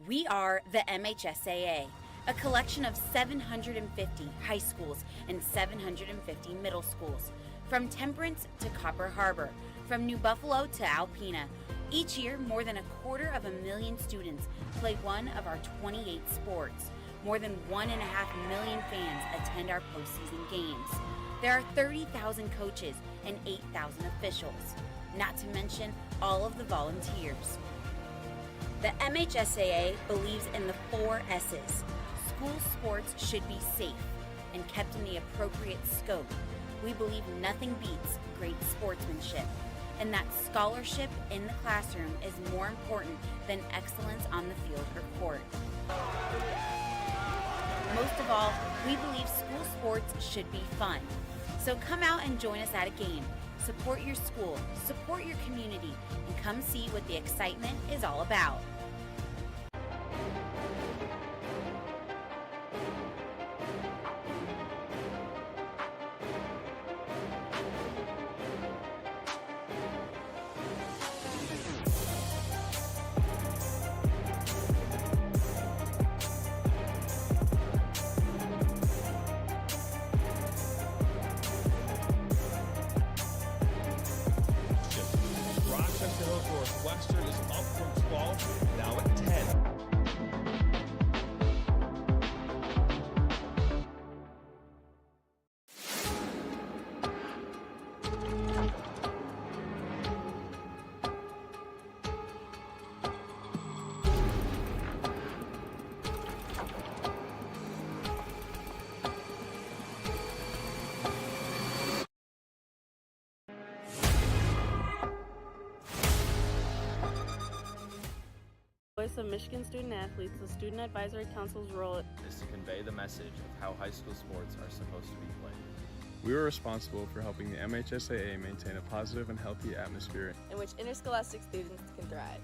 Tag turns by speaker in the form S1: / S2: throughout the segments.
S1: We are the MHSAA, a collection of 750 high schools and 750 middle schools, from Temperance to Copper Harbor, from New Buffalo to Alpena. Each year, more than 250,000 students play one of our 28 sports. More than 1.5 million fans attend our postseason games. There are 30,000 coaches and 8,000 officials, not to mention all of the volunteers. The MHSAA believes in the 4 S's. School sports should be safe and kept in the appropriate scope. We believe nothing beats great sportsmanship, and that scholarship in the classroom is more important than excellence on the field or court. Most of all, we believe school sports should be fun. So come out and join us at a game. Support your school, support your community, and come see what the excitement is all about.
S2: Northwestern is up from 12, now at 10.
S3: Voice of Michigan Student Athletes, the Student Advisory Council's role
S4: is to convey the message of how high school sports are supposed to be played.
S5: We are responsible for helping the MHSAA maintain a positive and healthy atmosphere
S3: in which interscholastic students can thrive.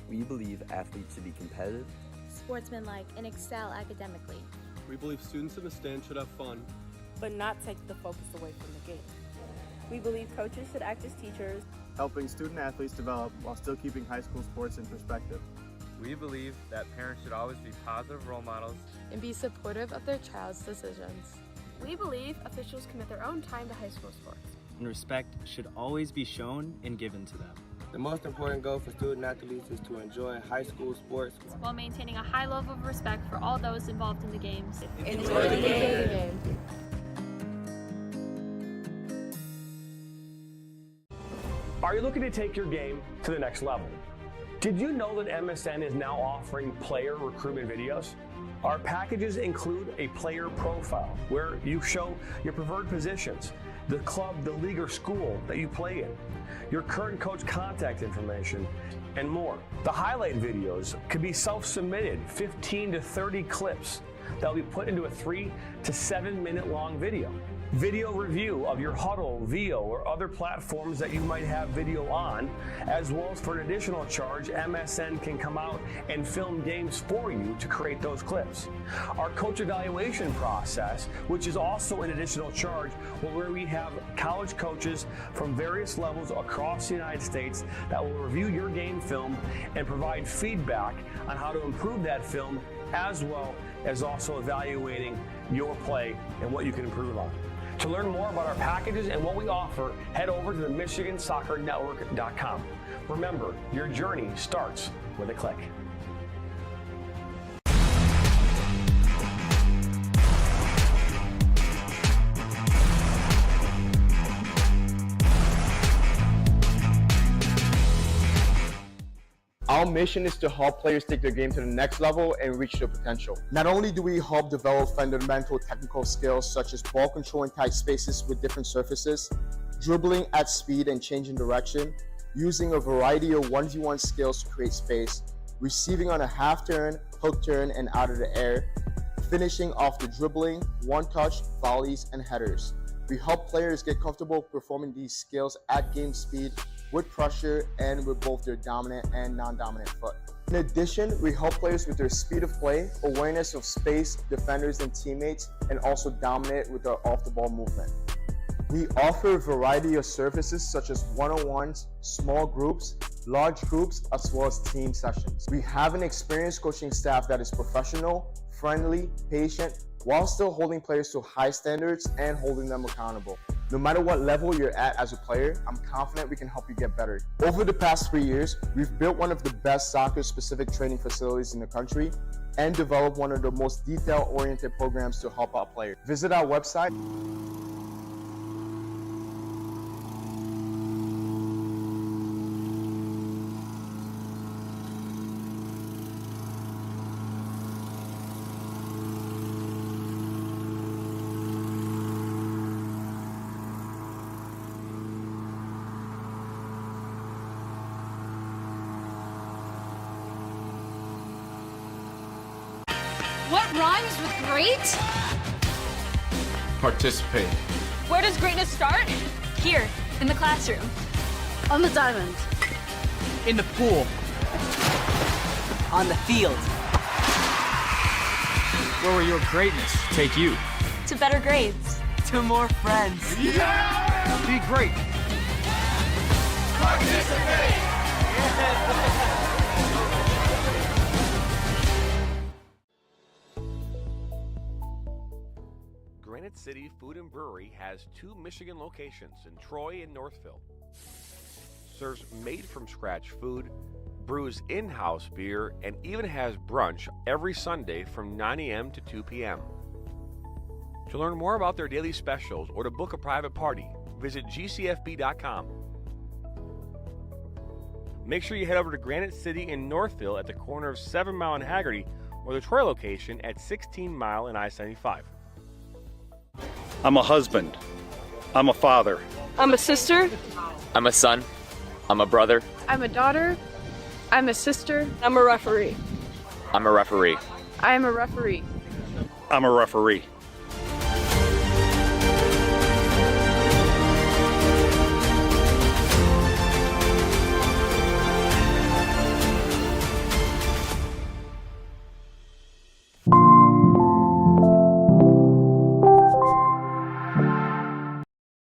S6: We believe athletes should be competitive,
S7: sportsmanlike, and excel academically.
S8: We believe students in the stands should have fun,
S3: but not take the focus away from the game. We believe coaches should act as teachers,
S9: helping student athletes develop while still keeping high school sports in perspective.
S4: We believe that parents should always be positive role models
S7: and be supportive of their child's decisions.
S10: We believe officials commit their own time to high school sports.
S11: And respect should always be shown and given to them.
S12: The most important goal for student athletes is to enjoy high school sports
S10: while maintaining a high level of respect for all those involved in the games.
S7: Enjoy the game.
S13: Are you looking to take your game to the next level? Did you know that MSN is now offering player recruitment videos? Our packages include a player profile where you show your preferred positions, the club, the league, or school that you play in, your current coach contact information, and more. The highlight videos could be self-submitted, 15 to 30 clips that will be put into a 3 to 7 minute long video. Video review of your Huddle, VO, or other platforms that you might have video on, as well as for an additional charge, MSN can come out and film games for you to create those clips. Our coach evaluation process, which is also an additional charge, where we have college coaches from various levels across the United States that will review your game film and provide feedback on how to improve that film, as well as also evaluating your play and what you can improve on. To learn more about our packages and what we offer, head over to the MichiganSoccerNetwork.com. Remember, your journey starts with a click.
S14: Our mission is to help players take their game to the next level and reach their potential. Not only do we help develop fundamental technical skills such as ball control in tight spaces with different surfaces, dribbling at speed and changing direction, using a variety of 1v1 skills to create space, receiving on a half turn, hook turn, and out of the air, finishing off the dribbling, one-touch, volleys, and headers. We help players get comfortable performing these skills at game speed, with pressure, and with both their dominant and non-dominant foot. In addition, we help players with their speed of play, awareness of space, defenders and teammates, and also dominate with our off-the-ball movement. We offer a variety of services such as one-on-ones, small groups, large groups, as well as team sessions. We have an experienced coaching staff that is professional, friendly, patient, while still holding players to high standards and holding them accountable. No matter what level you're at as a player, I'm confident we can help you get better. Over the past 3 years, we've built one of the best soccer-specific training facilities in the country and developed one of the most detail-oriented programs to help out players. Visit our website.
S15: What rhymes with great?
S16: Participate.
S15: Where does greatness start? Here, in the classroom. On the diamond.
S17: In the pool. On the field.
S18: Where will your greatness take you?
S15: To better grades.
S17: To more friends.
S18: Yeah! Be great.
S16: Participate!
S19: Granite City Food and Brewery has 2 Michigan locations in Troy and Northville. Serves made-from-scratch food, brews in-house beer, and even has brunch every Sunday from 9 a.m. to 2 p.m. To learn more about their daily specials or to book a private party, visit gcfb.com. Make sure you head over to Granite City in Northville at the corner of 7 Mile and Haggerty, or the Troy location at 16 Mile and I-75.
S20: I'm a husband. I'm a father.
S3: I'm a sister.
S21: I'm a son. I'm a brother.
S3: I'm a daughter. I'm a sister. I'm a referee.
S21: I'm a referee.
S3: I am a referee.
S20: I'm a referee.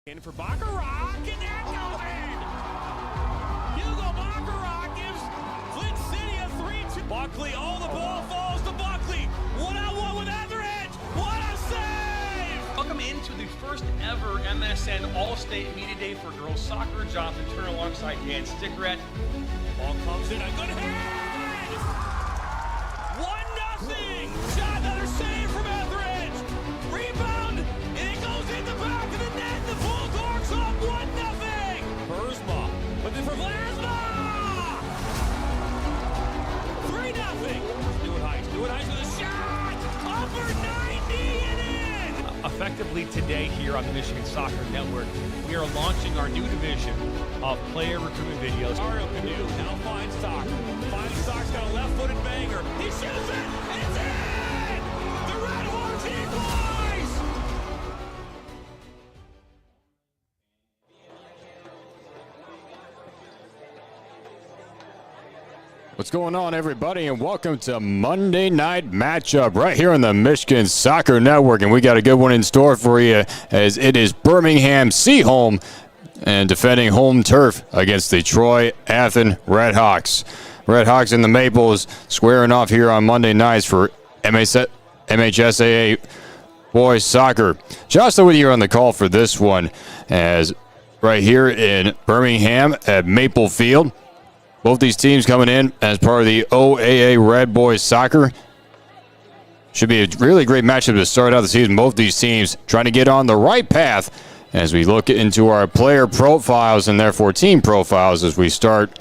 S2: In for Baccarat, and that goes in! Hugo Baccarat gives Flint City a 3-2. Buckley, oh, the ball falls to Buckley. 1-on-1 with Etheridge. What a save!
S22: Welcome into the first ever MSN All-State Media Day for girls soccer. Jonathan Turner alongside Dan Stickrett.
S2: Ball comes in, a good head! 1-0! Shot, another save from Etheridge! Rebound, and it goes in the back of the net. The Bulldogs up 1-0! Burzma, but then for Vlasma! 3-0! Stewart Heights with a shot! Upper 90 and in!
S22: Effectively today here on the Michigan Soccer Network, we are launching our new division of player recruitment videos.
S2: Mario Canoe now finds Stock. Finds Stock's got a left-footed banger. He shoots it! It's in! The Red Hawks equalize!
S23: What's going on, everybody, and welcome to Monday Night Matchup right here on the Michigan Soccer Network. And we got a good one in store for you, as it is Birmingham SEAHOLM and defending home turf against the Troy Athens Red Hawks. Red Hawks and the Maples squaring off here on Monday nights for MHSAA boys soccer. Jocelyn with you on the call for this one, as right here in Birmingham at Maple Field. Both these teams coming in as part of the OAA Red Boys Soccer. Should be a really great matchup to start out the season. Both these teams trying to get on the right path as we look into our player profiles and therefore team profiles as we start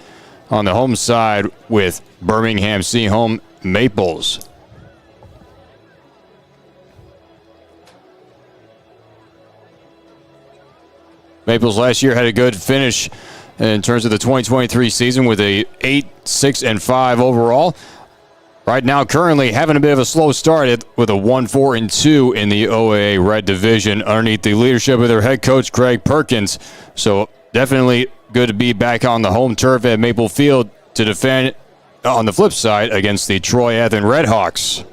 S23: on the home side with Birmingham SEAHOLM Maples. Maples last year had a good finish in terms of the 2023 season with a 8-6-5 overall. Right now, currently having a bit of a slow start with a 1-4-2 in the OAA Red Division underneath the leadership of their head coach, Greg Perkins. So definitely good to be back on the home turf at Maple Field to defend on the flip side against the Troy Athens Red Hawks,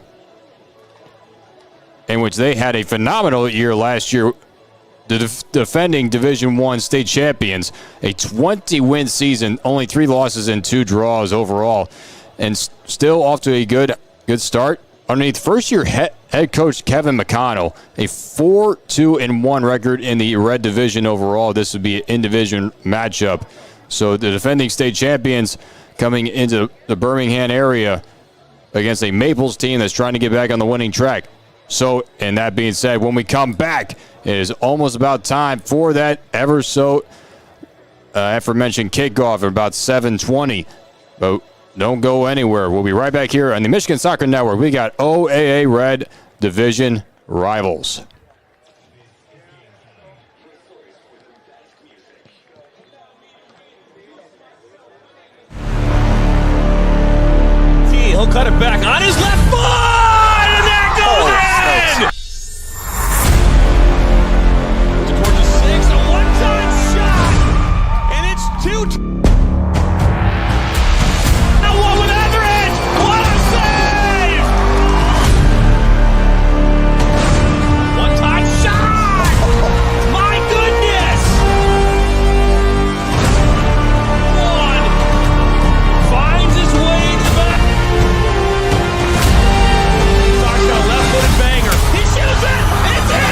S23: in which they had a phenomenal year last year the defending Division I state champions, a 20-win season, only 3 losses and 2 draws overall, and still off to a good start. Underneath first-year head coach Kevin McConnell, a 4-2-1 record in the Red Division overall. This would be an in-division matchup. So the defending state champions coming into the Birmingham area against a Maples team that's trying to get back on the winning track. So, and that being said, when we come back, it is almost about time for that ever so aforementioned kickoff at about 7:20. But don't go anywhere. We'll be right back here on the Michigan Soccer Network. We got OAA Red Division rivals.
S2: He'll cut it back on his left foot, and that goes in! Towards the 6, a one-time shot, and it's 2. Now one with Everett! What a save! One-time shot! My goodness! One finds his way to the back. Sock's got a left-footed banger. He shoots it! It's in!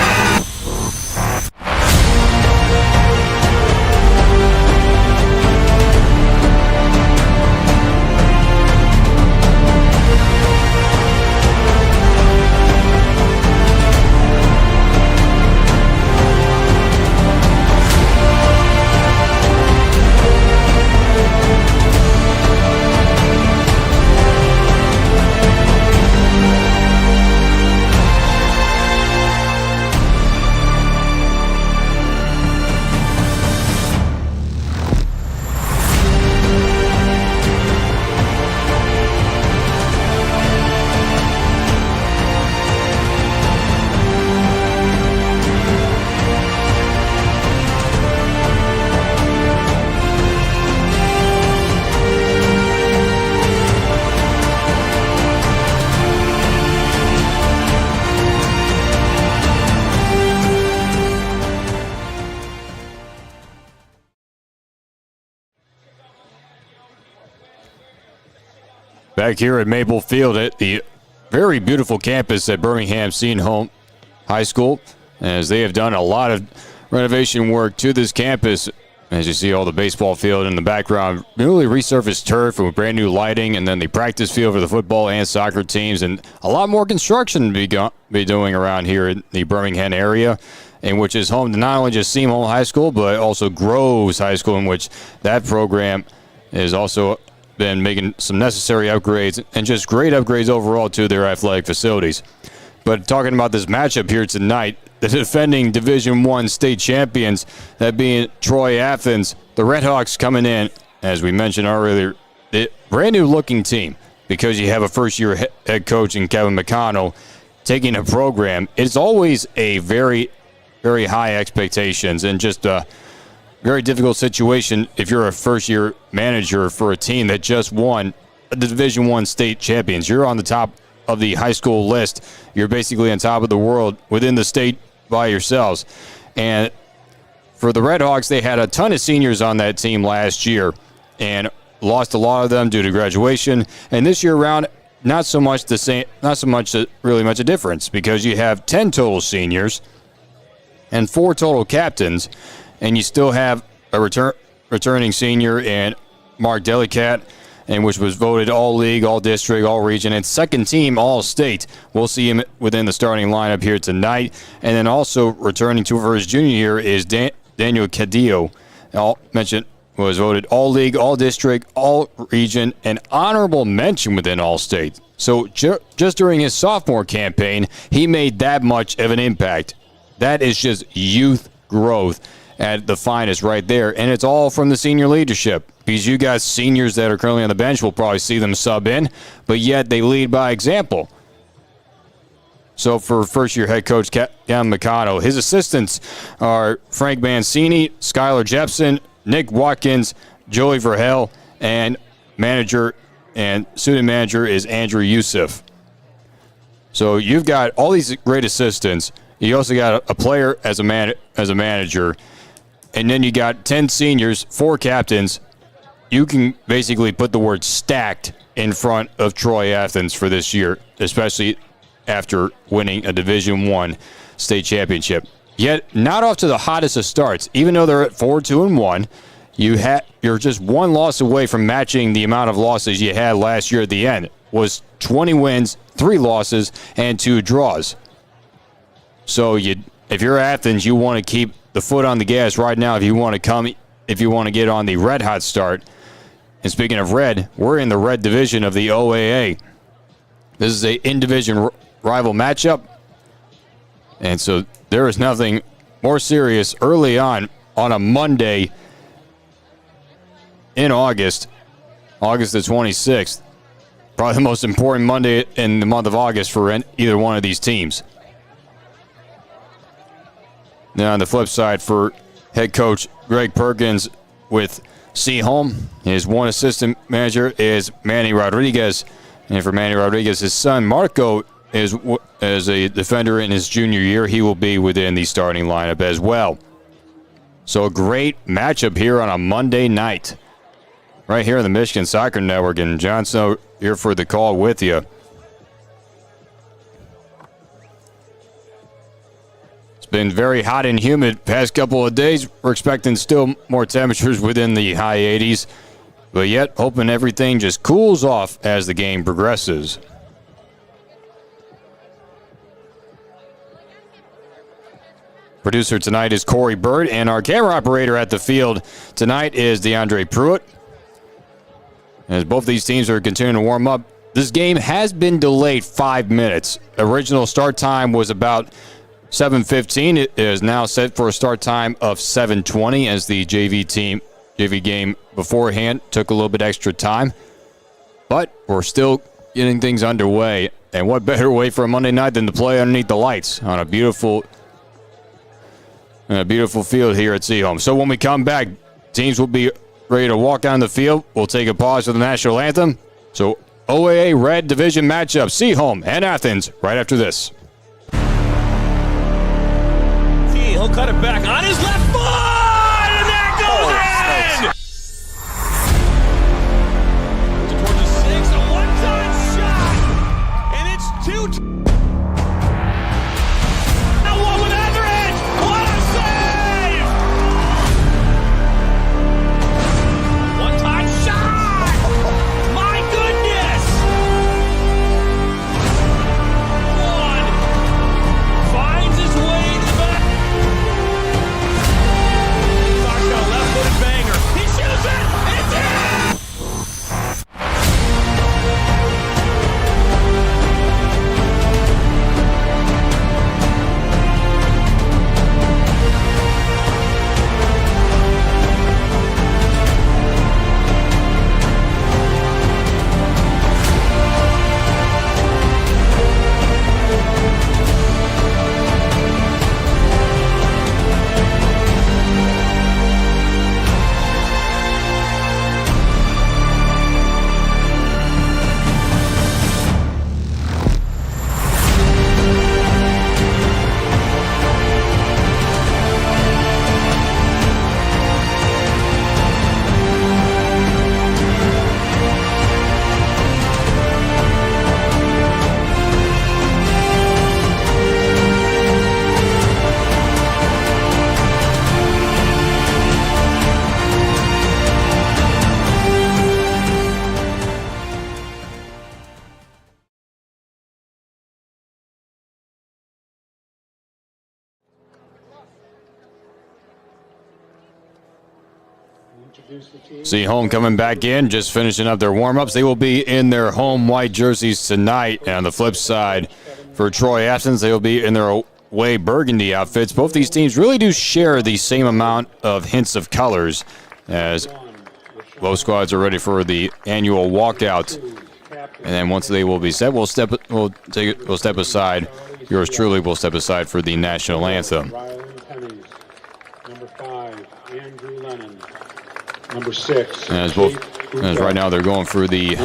S23: Back here at Maple Field at the very beautiful campus at Birmingham SEAHOLM High School, as they have done a lot of renovation work to this campus. As you see all the baseball field in the background, newly resurfaced turf with brand new lighting, and then the practice field for the football and soccer teams, and a lot more construction to be doing around here in the Birmingham area, and which is home to not only just SEAHOLM High School, but also Groves High School, in which that program is also been making some necessary upgrades and just great upgrades overall to their athletic facilities. But talking about this matchup here tonight, the defending Division I state champions, that being Troy Athens, the Redhawks coming in, as we mentioned earlier, a brand new looking team, because you have a first-year head coach in Kevin McConnell taking a program. It's always a very, very high expectations and just a very difficult situation if you're a first-year manager for a team that just won the Division I state champions. You're on the top of the high school list. You're basically on top of the world within the state by yourselves. And for the Redhawks, they had a ton of seniors on that team last year and lost a lot of them due to graduation. And this year around, not so much the same, not so much really much a difference, because you have 10 total seniors and 4 total captains. And you still have a returning senior in Mark Delicat, and which was voted all-league, all-district, all-region, and second team all-state. We'll see him within the starting lineup here tonight. And then also returning for his junior year is Daniel Cadillo. Mentioned was voted all-league, all-district, all-region, and honorable mention within all-state. So just during his sophomore campaign, he made that much of an impact. That is just youth growth at the finest right there, and it's all from the senior leadership, because you guys seniors that are currently on the bench will probably see them sub in, but yet they lead by example. So for first-year head coach Kevin McConnell, his assistants are Frank Mancini, Skylar Jepson, Nick Watkins, Joey Verhel, and manager and student manager is Andrew Youssef. So you've got all these great assistants. You also got a player as a manager, and then you got 10 seniors, 4 captains. You can basically put the word stacked in front of Troy Athens for this year, especially after winning a Division I state championship. Yet not off to the hottest of starts. Even though they're at 4-2-1, you're just one loss away from matching the amount of losses you had last year at the end. Was 20 wins, 3 losses, and 2 draws. So if you're Athens, you want to keep the foot on the gas right now if you want to get on the red hot start. And speaking of red, we're in the red division of the OAA. This is a in-division rival matchup. And so there is nothing more serious early on a Monday in August the 26th. Probably the most important Monday in the month of August for either one of these teams. Now on the flip side for head coach Greg Perkins with SEAHOLM, his one assistant manager is Manny Rodriguez. And for Manny Rodriguez, his son Marco is as a defender in his junior year. He will be within the starting lineup as well. So a great matchup here on a Monday night. Right here on the Michigan Soccer Network. And John Snow here for the call with you. It's been very hot and humid past couple of days. We're expecting still more temperatures within the high 80s. But yet, hoping everything just cools off as the game progresses. Producer tonight is Corey Bird, and our camera operator at the field tonight is DeAndre Pruitt. As both these teams are continuing to warm up, this game has been delayed 5 minutes. Original start time was about 7:15. It is now set for a start time of 7:20 as the JV game beforehand took a little bit extra time. But we're still getting things underway. And what better way for a Monday night than to play underneath the lights on a beautiful field here at SEAHOLM. So when we come back, teams will be ready to walk down the field. We'll take a pause for the national anthem. So OAA Red Division matchup, SEAHOLM and Athens, right after this.
S2: He'll cut it back on his left foot, and that goes in! Towards the 6, a one-time shot, and it's 2. Now one with Etheridge, what a save! One-time shot! My goodness! One finds his way to the back. Sock's got a left-footed banger. He shoots it! It's in!
S23: SEAHOLM coming back in, just finishing up their warm-ups. They will be in their home white jerseys tonight. And on the flip side, for Troy Athens, they will be in their away burgundy outfits. Both these teams really do share the same amount of hints of colors, as both squads are ready for the annual walkout. And then once they will be set, we'll step aside. Yours truly will step aside for the national anthem.
S1: Number 5, Andrew Lennon. Number 6.
S23: As right now they're going through the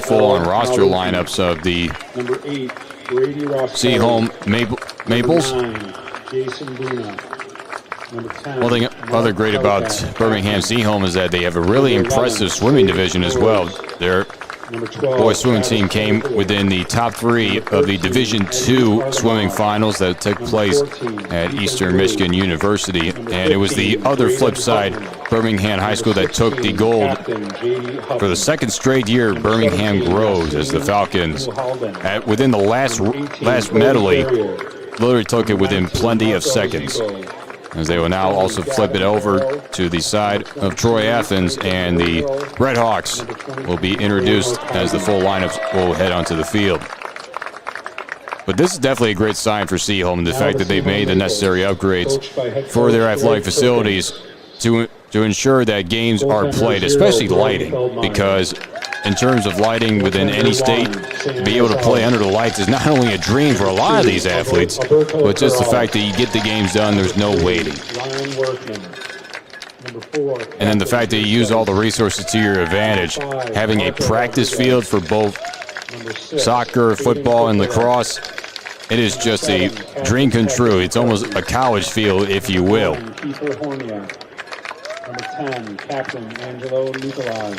S23: full-on roster lineups of the
S1: number 8, Brady Ross.
S23: SEAHOLM Maples.
S1: 9, Jason Luna. Number 10.
S23: One thing other great about Birmingham SEAHOLM is that they have a really impressive swimming division as well. Their boys swimming team came within the top 3 of the Division II swimming finals that took place at Eastern Michigan University. And it was the other flip side, Birmingham High School, that took the gold. For the second straight year, Birmingham grows as the Falcons, within the last medley, literally took it within plenty of seconds. As they will now also flip it over to the side of Troy Athens, and the Red Hawks will be introduced as the full lineups will head onto the field. But this is definitely a great sign for SEAHOLM, the fact that they've made the necessary upgrades for their athletic facilities to ensure that games are played, especially lighting, because in terms of lighting within any state, to be able to play under the lights is not only a dream for a lot of these athletes, but just the fact that you get the games done, there's no waiting. And then the fact that you use all the resources to your advantage, having a practice field for both soccer, football, and lacrosse, it is just a dream come true. It's almost a college field, if you will.
S1: Number 10, Captain Angelo Nicolai.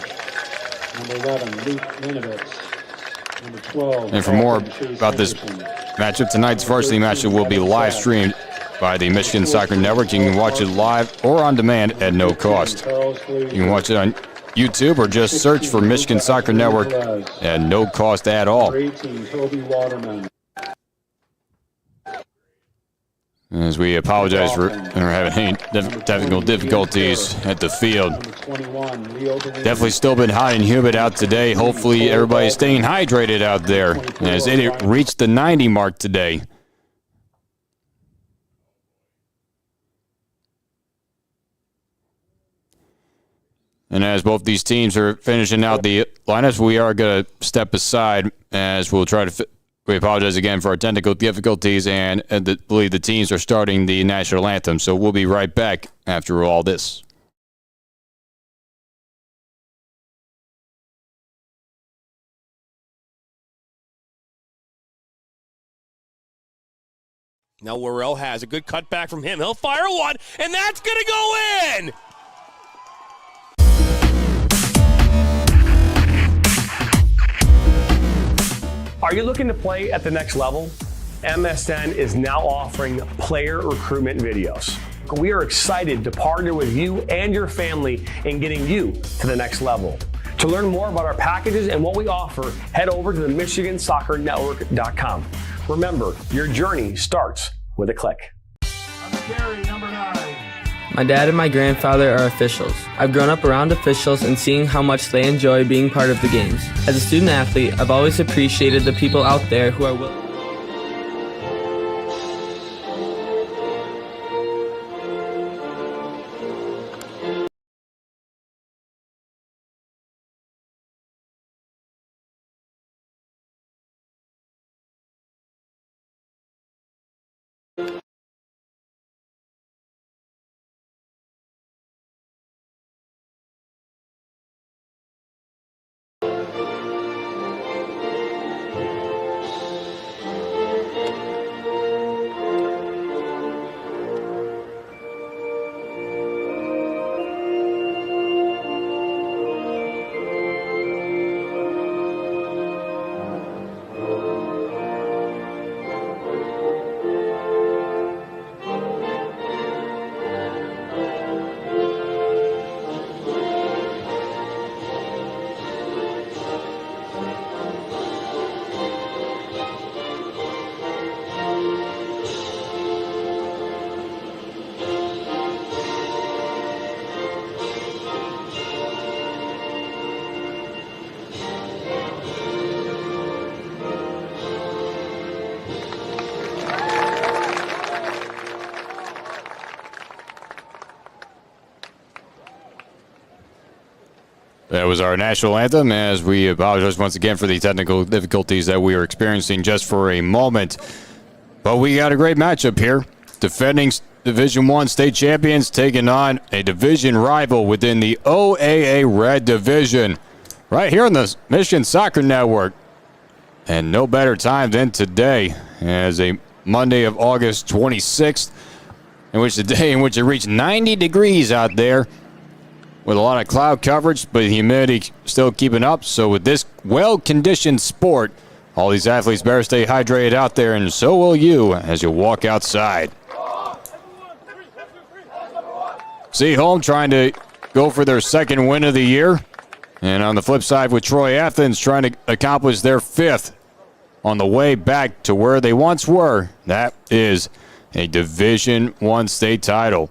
S1: Number 11, Luke Linovitz. Number 12.
S23: And for more about this matchup, tonight's varsity matchup will be live streamed by the Michigan Soccer Network. You can watch it live or on demand at no cost. You can watch it on YouTube or just search for Michigan Soccer Network at no cost at all. As we apologize for having any technical difficulties at the field. Definitely still been hot and humid out today. Hopefully everybody's staying hydrated out there, as it reached the 90 mark today. And as both these teams are finishing out the lineups, we are going to step aside as we'll try to we apologize again for our technical difficulties, and I believe the teams are starting the national anthem. So we'll be right back after all this.
S2: Now Worrell has a good cutback from him. He'll fire one, and that's going to go in!
S13: Are you looking to play at the next level? MSN is now offering player recruitment videos. We are excited to partner with you and your family in getting you to the next level. To learn more about our packages and what we offer, head over to the MichiganSoccerNetwork.com. Remember, your journey starts with a click.
S5: My dad and my grandfather are officials. I've grown up around officials and seeing how much they enjoy being part of the games. As a student athlete, I've always appreciated the people out there who are willing.
S23: That was our national anthem, as we apologize once again for the technical difficulties that we were experiencing just for a moment. But we got a great matchup here. Defending Division I state champions taking on a division rival within the OAA Red Division. Right here on the Michigan Soccer Network. And no better time than today, as a Monday of August 26th, in which the day in which it reached 90 degrees out there, with a lot of cloud coverage, but humidity still keeping up. So with this well-conditioned sport, all these athletes better stay hydrated out there, and so will you as you walk outside. SEAHOLM trying to go for their second win of the year. And on the flip side with Troy Athens trying to accomplish their fifth on the way back to where they once were. That is a Division I state title.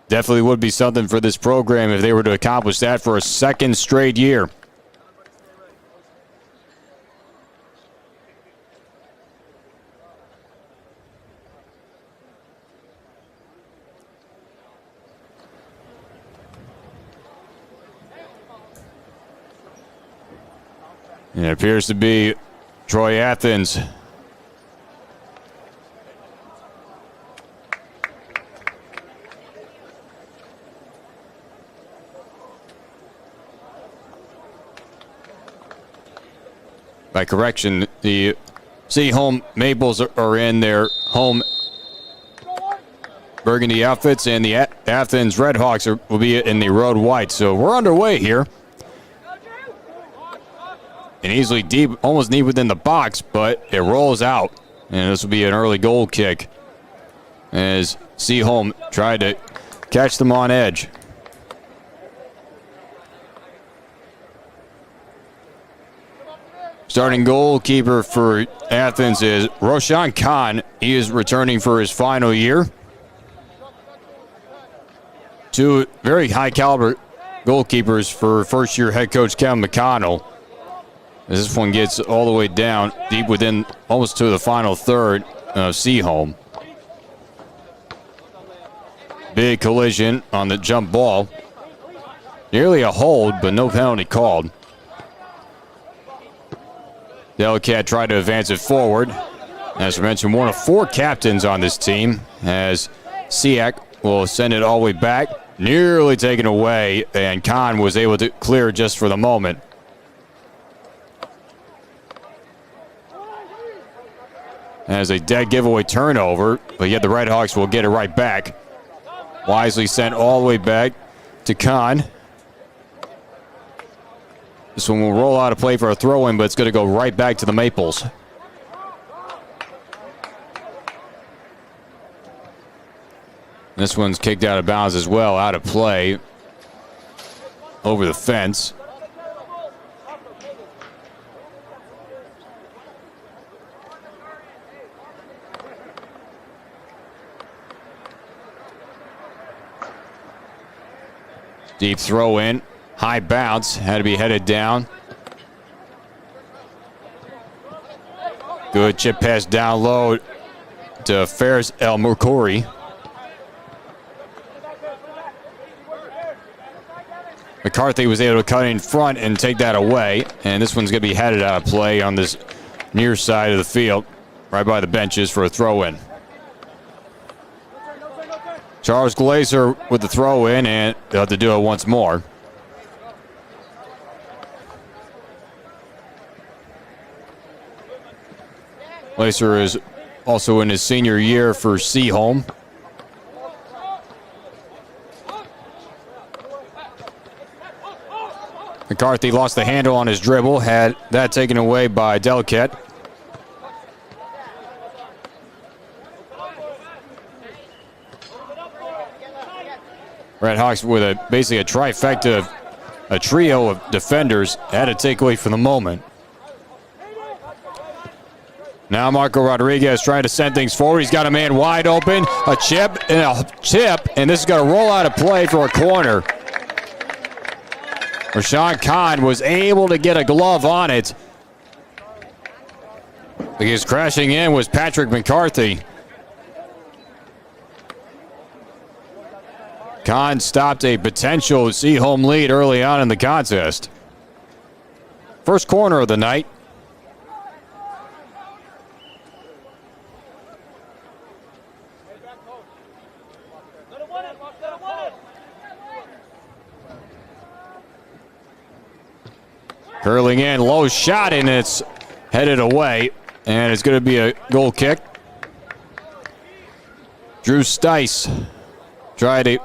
S23: Definitely would be something for this program if they were to accomplish that for a second straight year. And it appears to be Troy Athens. By correction, the SEAHOLM Maples are in their home burgundy outfits, and the Athens Redhawks will be in the road white. So we're underway here. And easily deep, almost deep within the box, but it rolls out. And this will be an early goal kick as SEAHOLM tried to catch them on edge. Starting goalkeeper for Athens is Roshan Khan. He is returning for his final year. Two very high caliber goalkeepers for first year head coach Kevin McConnell. As this one gets all the way down, deep within, almost to the final third of SEAHOLM. Big collision on the jump ball. Nearly a hold, but no penalty called. Delcat tried to advance it forward. As I mentioned, one of four captains on this team, as Siak will send it all the way back. Nearly taken away, and Khan was able to clear just for the moment. As a dead giveaway turnover, but yet the Redhawks will get it right back. Wisely sent all the way back to Khan. This one will roll out of play for a throw-in, but it's going to go right back to the Maples. This one's kicked out of bounds as well, out of play. Over the fence. Deep throw in, high bounce, had to be headed down. Good chip pass down low to Fares El Murkouri. McCarthy was able to cut in front and take that away, and this one's going to be headed out of play on this near side of the field, right by the benches for a throw-in. Charles Glazer with the throw in, and they'll have to do it once more. Glazer is also in his senior year for SEAHOLM. McCarthy lost the handle on his dribble, had that taken away by Delcat. Redhawks with basically a trifecta, a trio of defenders, had a takeaway for the moment. Now Marco Rodriguez trying to send things forward. He's got a man wide open, a chip, and this is going to roll out of play for a corner. Rashawn Khan was able to get a glove on it. Because crashing in was Patrick McCarthy. Khan stopped a potential SEAHOLM lead early on in the contest. First corner of the night. Curling in, low shot, and it's headed away, and it's going to be a goal kick. Drew Stice tried to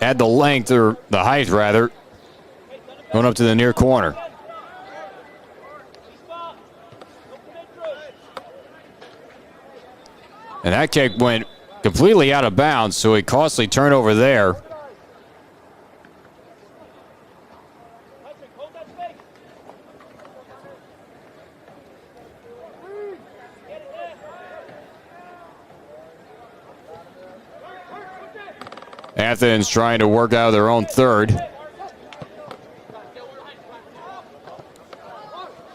S23: add the length, or the height rather, going up to the near corner. And that kick went completely out of bounds, so a costly turnover there. Athens trying to work out of their own third.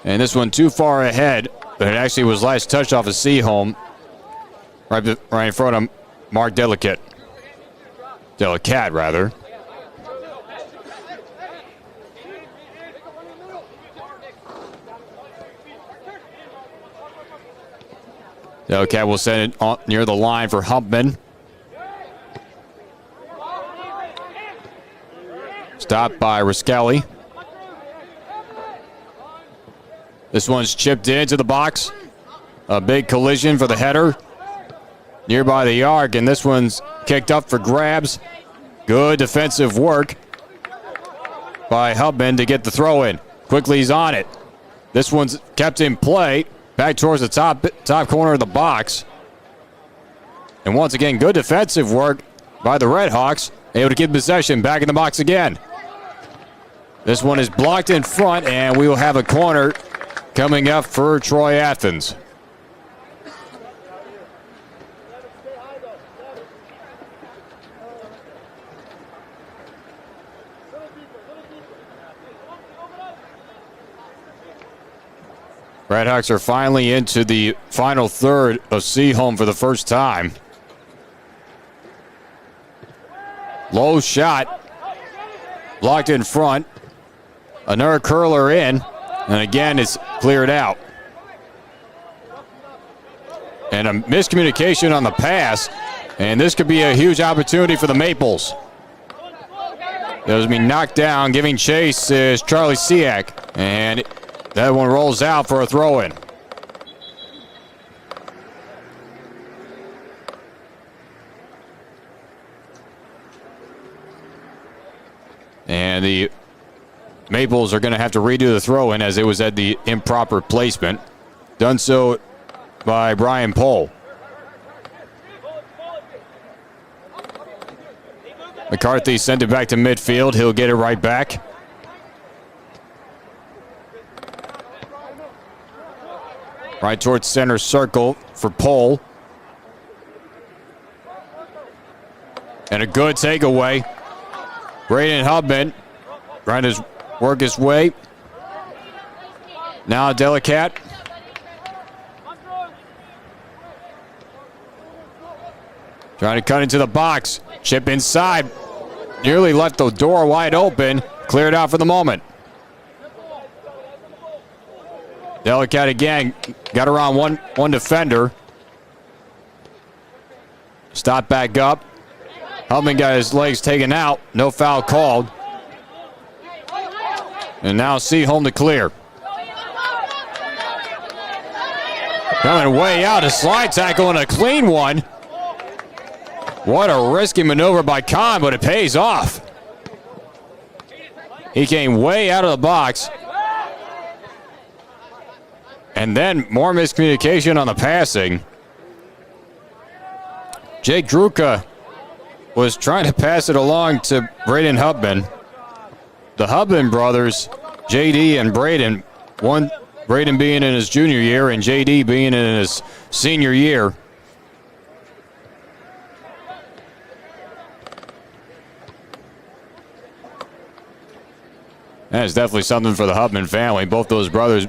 S23: And this one too far ahead, but it actually was last touched off of SEAHOLM, right in front of Mark Delicat, rather. Delicat will send it on near the line for Humpman. Stopped by Riskelly. This one's chipped into the box. A big collision for the header nearby the arc, and this one's kicked up for grabs. Good defensive work by Hubman to get the throw in. Quickly he's on it. This one's kept in play back towards the top corner of the box. And once again, good defensive work by the Redhawks, able to get possession back in the box again. This one is blocked in front, and we will have a corner coming up for Troy Athens. Redhawks are finally into the final third of SEAHOLM for the first time. Low shot, blocked in front. Another curler in, and again it's cleared out. And a miscommunication on the pass, and this could be a huge opportunity for the Maples. That was being knocked down. Giving chase is Charlie Siak, and that one rolls out for a throw-in. And the Maples are going to have to redo the throw-in as it was at the improper placement. Done so by Brian Pohl. McCarthy sent it back to midfield. He'll get it right back. Right towards center circle for Pohl. And a good takeaway. Braden Hubman trying to work his way. Now Delicat. Trying to cut into the box. Chip inside. Nearly left the door wide open. Cleared out for the moment. Delicat again. Got around one defender. Stop back up. Hubman got his legs taken out. No foul called. And now SEAHOLM to clear. Coming way out. A slide tackle and a clean one. What a risky maneuver by Kahn, but it pays off. He came way out of the box. And then more miscommunication on the passing. Jake Druka was trying to pass it along to Braden Hubman. The Hubman brothers, JD and Braden, Braden being in his junior year and JD being in his senior year. That is definitely something for the Hubman family. Both those brothers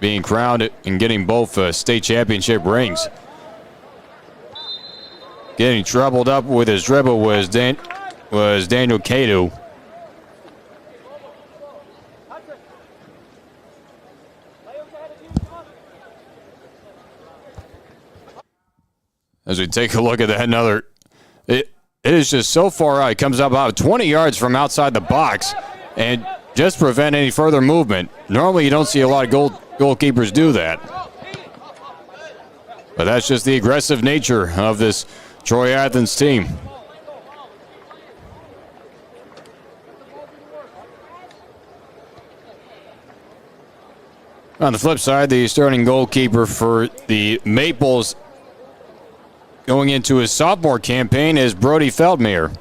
S23: being crowned and getting both state championship rings. Getting troubled up with his dribble was Daniel Cato. As we take a look at that, it is just so far out. It comes up about 20 yards from outside the box, and just prevent any further movement. Normally, you don't see a lot of goalkeepers do that. But that's just the aggressive nature of this Troy Athens team. On the flip side, the starting goalkeeper for the Maples going into his sophomore campaign is Brody Feldmeyer.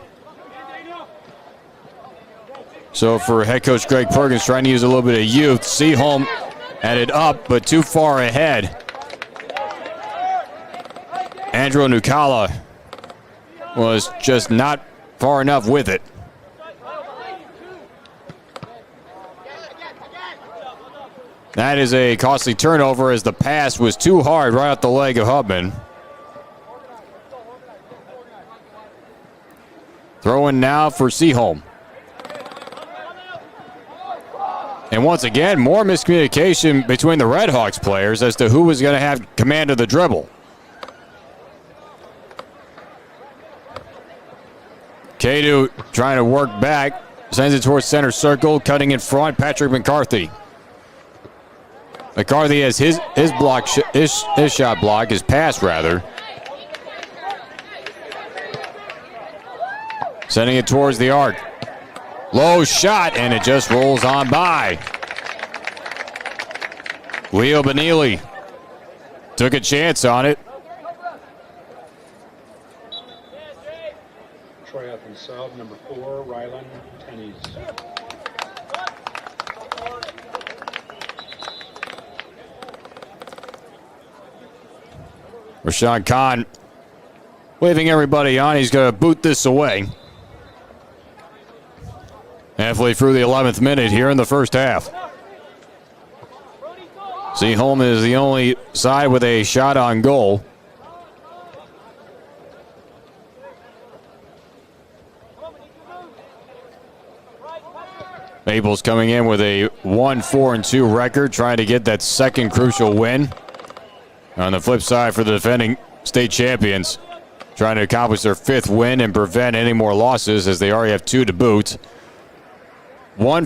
S23: So for head coach Greg Perkins, trying to use a little bit of youth, SEAHOLM had it up, but too far ahead. Andrew Nukala was just not far enough with it. That is a costly turnover as the pass was too hard right off the leg of Hubman. Throw in now for SEAHOLM. And once again, more miscommunication between the Redhawks players as to who was going to have command of the dribble. Kadu trying to work back, sends it towards center circle, cutting in front, Patrick McCarthy. McCarthy has his block, his shot block, his pass rather. Sending it towards the arc. Low shot, and it just rolls on by. Leo Benili took a chance on it.
S1: Troy Athens South, number 4, Rylan Tennies.
S23: Rashawn Khan waving everybody on. He's going to boot this away. Halfway through the 11th minute here in the first half. SEAHOLM is the only side with a shot on goal. Maples coming in with a 1-4-2 record, trying to get that second crucial win. On the flip side for the defending state champions, trying to accomplish their 5th win and prevent any more losses as they already have 2 to boot. One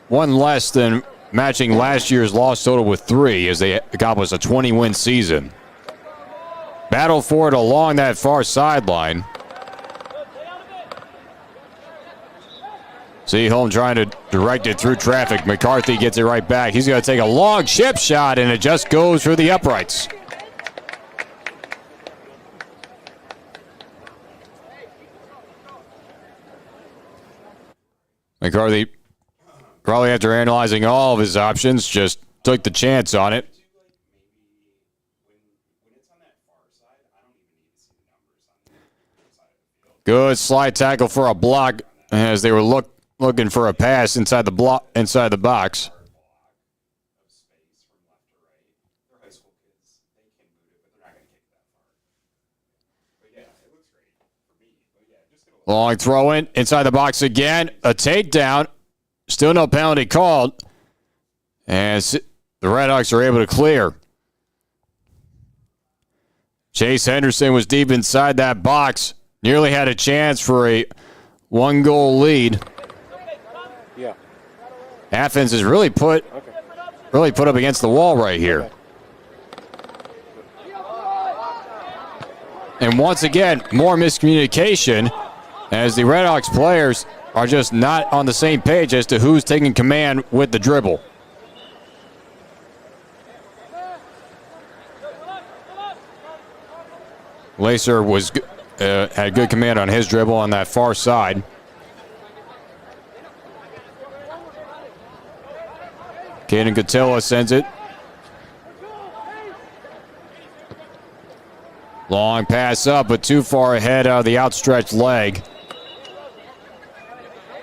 S23: less than matching last year's loss total with 3 as they accomplish a 20-win season. Battle for it along that far sideline. SEAHOLM trying to direct it through traffic. McCarthy gets it right back. He's going to take a long chip shot, and it just goes through the uprights. McCarthy, probably after analyzing all of his options, just took the chance on it. Good slide tackle for a block as they were looking for a pass inside the box. Long throw in inside the box again. A takedown. Still no penalty called. And the Redhawks are able to clear. Chase Henderson was deep inside that box. Nearly had a chance for a 1-goal lead.
S1: Yeah.
S23: Athens is really put up against the wall right here. And once again, more miscommunication as the Redhawks players are just not on the same page as to who's taking command with the dribble. Lacer had good command on his dribble on that far side. Caden Catilla sends it. Long pass up, but too far ahead of the outstretched leg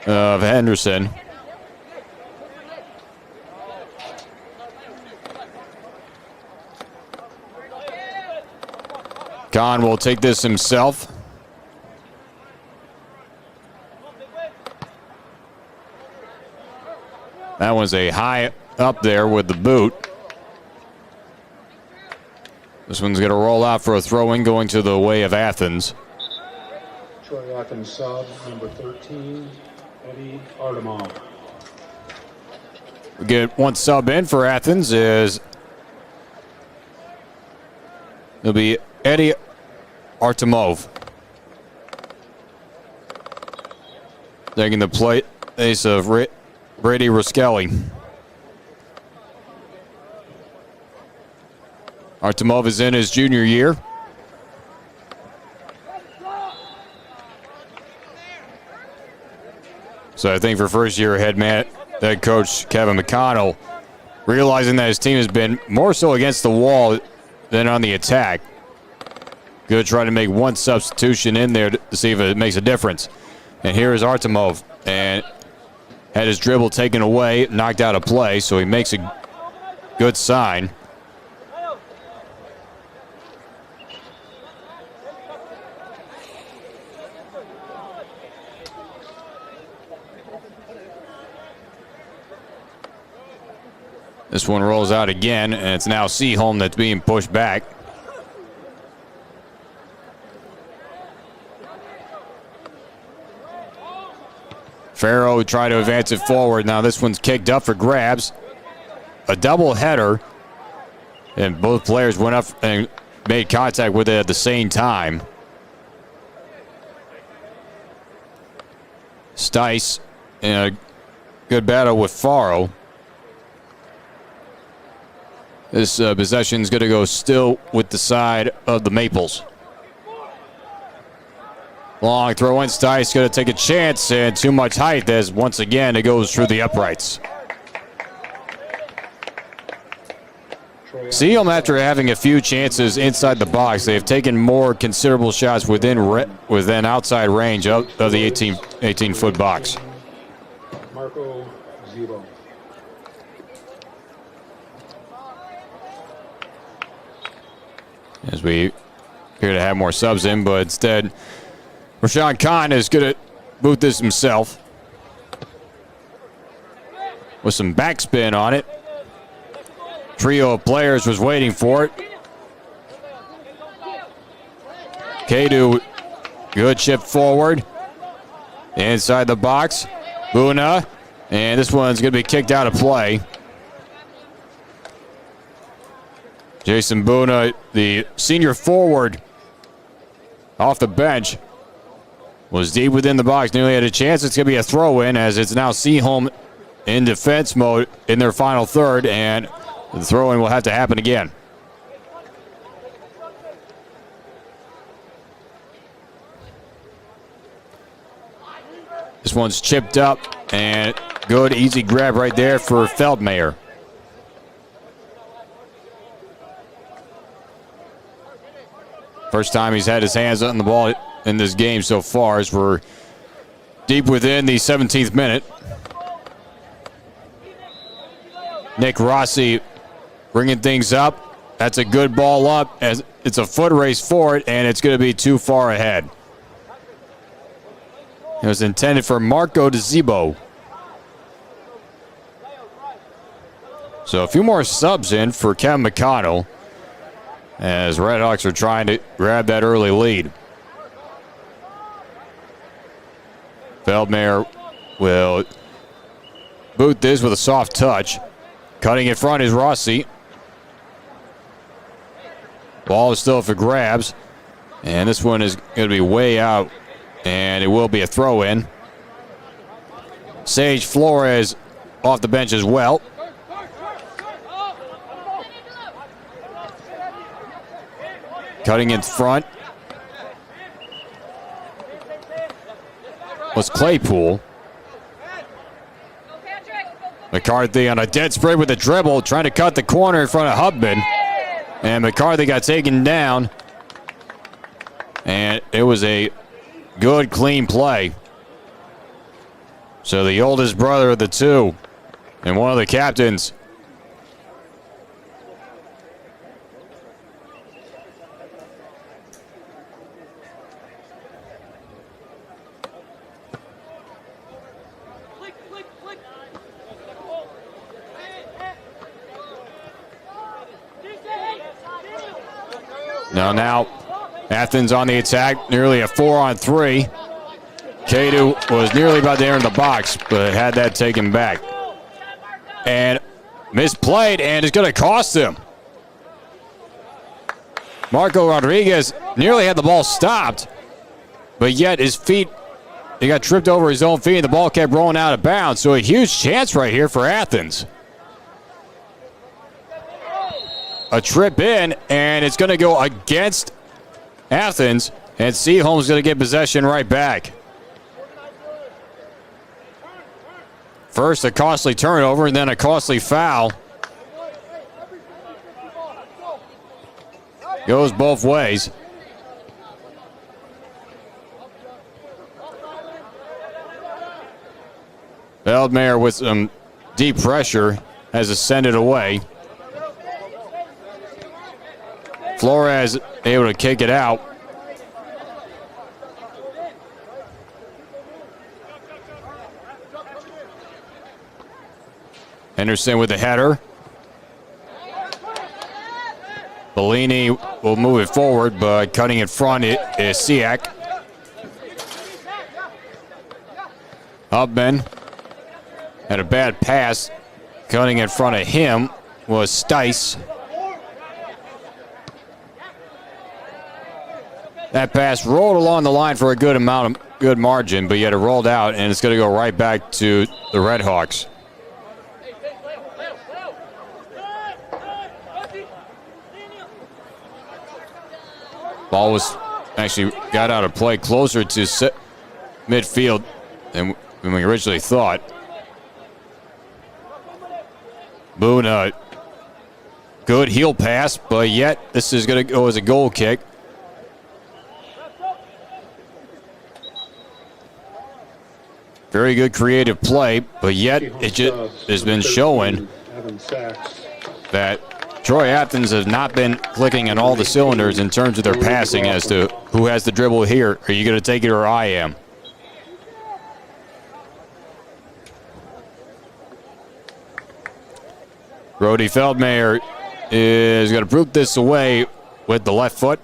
S23: of Henderson. Khan will take this himself. That was a high up there with the boot. This one's going to roll out for a throw-in going to the way of Athens.
S1: Troy Athens sub, number 13, Eddie Artemov.
S23: We get one sub in for Athens is it'll be Eddie Artemov. Taking the place of Brady Ruskelli. Artemov is in his junior year. So I think for first year head coach Kevin McConnell, realizing that his team has been more so against the wall than on the attack. Good try to make one substitution in there to see if it makes a difference. And here is Artemov, and had his dribble taken away, knocked out of play, so he makes a good sign. This one rolls out again, and it's now SEAHOLM that's being pushed back. Farrow tried to advance it forward. Now this one's kicked up for grabs. A double header, and both players went up and made contact with it at the same time. Stice in a good battle with Farrow. This possession is going to go still with the side of the Maples. Long throw in. Stice going to take a chance, and too much height as once again it goes through the uprights. SEAHOLM, after having a few chances inside the box, they've taken more considerable shots within outside range of the 18-foot box.
S1: Marco Zebo.
S23: As we appear to have more subs in, but instead, Rashawn Khan is going to boot this himself with some backspin on it. Trio of players was waiting for it. Kadu, good shift forward. Inside the box. Buna, and this one's going to be kicked out of play. Jason Buna, the senior forward off the bench, was deep within the box, nearly had a chance. It's going to be a throw-in as it's now SEAHOLM in defense mode in their final third, and the throw-in will have to happen again. This one's chipped up, and good, easy grab right there for Feldmayer. First time he's had his hands on the ball in this game so far, as we're deep within the 17th minute. Nick Rossi bringing things up. That's a good ball up, as it's a foot race for it, and it's going to be too far ahead. It was intended for Marco DeZebo. So a few more subs in for Kevin McConnell, as Redhawks are trying to grab that early lead. Feldmayer will boot this with a soft touch. Cutting in front is Rossi. Ball is still for grabs. And this one is going to be way out, and it will be a throw-in. Sage Flores off the bench as well. Cutting in front was Claypool. McCarthy on a dead spread with a dribble, trying to cut the corner in front of Hubman. And McCarthy got taken down. And it was a good, clean play. So the oldest brother of the two, and one of the captains, Now, Athens on the attack, nearly a 4-on-3. Kadu was nearly about to enter the box, but had that taken back. and misplayed, and it's going to cost him. Marco Rodriguez nearly had the ball stopped, but yet his feet, he got tripped over his own feet, and the ball kept rolling out of bounds. So a huge chance right here for Athens. A trip in, and it's going to go against Athens, and SEAHOLM's going to get possession right back. First, a costly turnover, and then a costly foul. Goes both ways. Feldmayer with some deep pressure has ascended away. Flores able to kick it out. Henderson with the header. Bellini will move it forward, but cutting in front is Siak. Hubman had a bad pass. Cutting in front of him was Stice. That pass rolled along the line for a good margin, but yet it rolled out, and it's going to go right back to the Redhawks. Ball was actually got out of play closer to midfield than we originally thought. Boone, good heel pass, but yet this is going to go as a goal kick. Very good creative play, but yet it just has been showing that Troy Athens has not been clicking on all the cylinders in terms of their passing as to who has the dribble here. Are you going to take it or I am? Brody Feldmayer is going to boot this away with the left foot.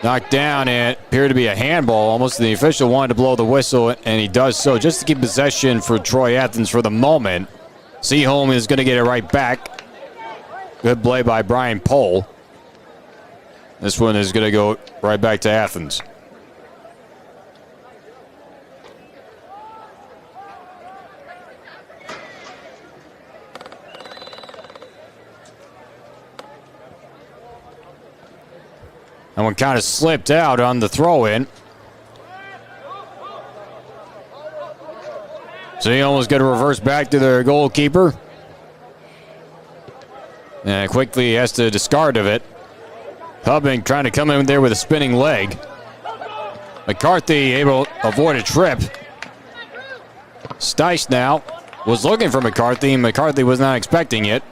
S23: Knocked down, and it appeared to be a handball. Almost the official wanted to blow the whistle, and he does so just to keep possession for Troy Athens for the moment. SEAHOLM is going to get it right back. Good play by Brian Pohl. This one is going to go right back to Athens. That one kind of slipped out on the throw-in. So he almost got to reverse back to their goalkeeper. And quickly has to discard of it. Hubbing trying to come in there with a spinning leg. McCarthy able to avoid a trip. Stice now was looking for McCarthy, and McCarthy was not expecting it.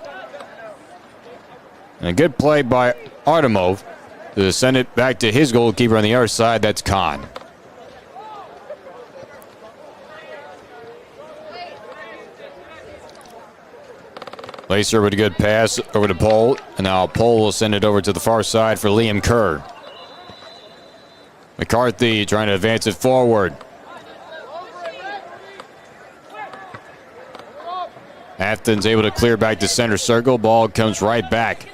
S23: And a good play by Artemov to send it back to his goalkeeper on the other side. That's Kahn. Lacer with a good pass over to Pohl, and now Pohl will send it over to the far side for Liam Kerr. McCarthy trying to advance it forward. Athens able to clear back to center circle. Ball comes right back.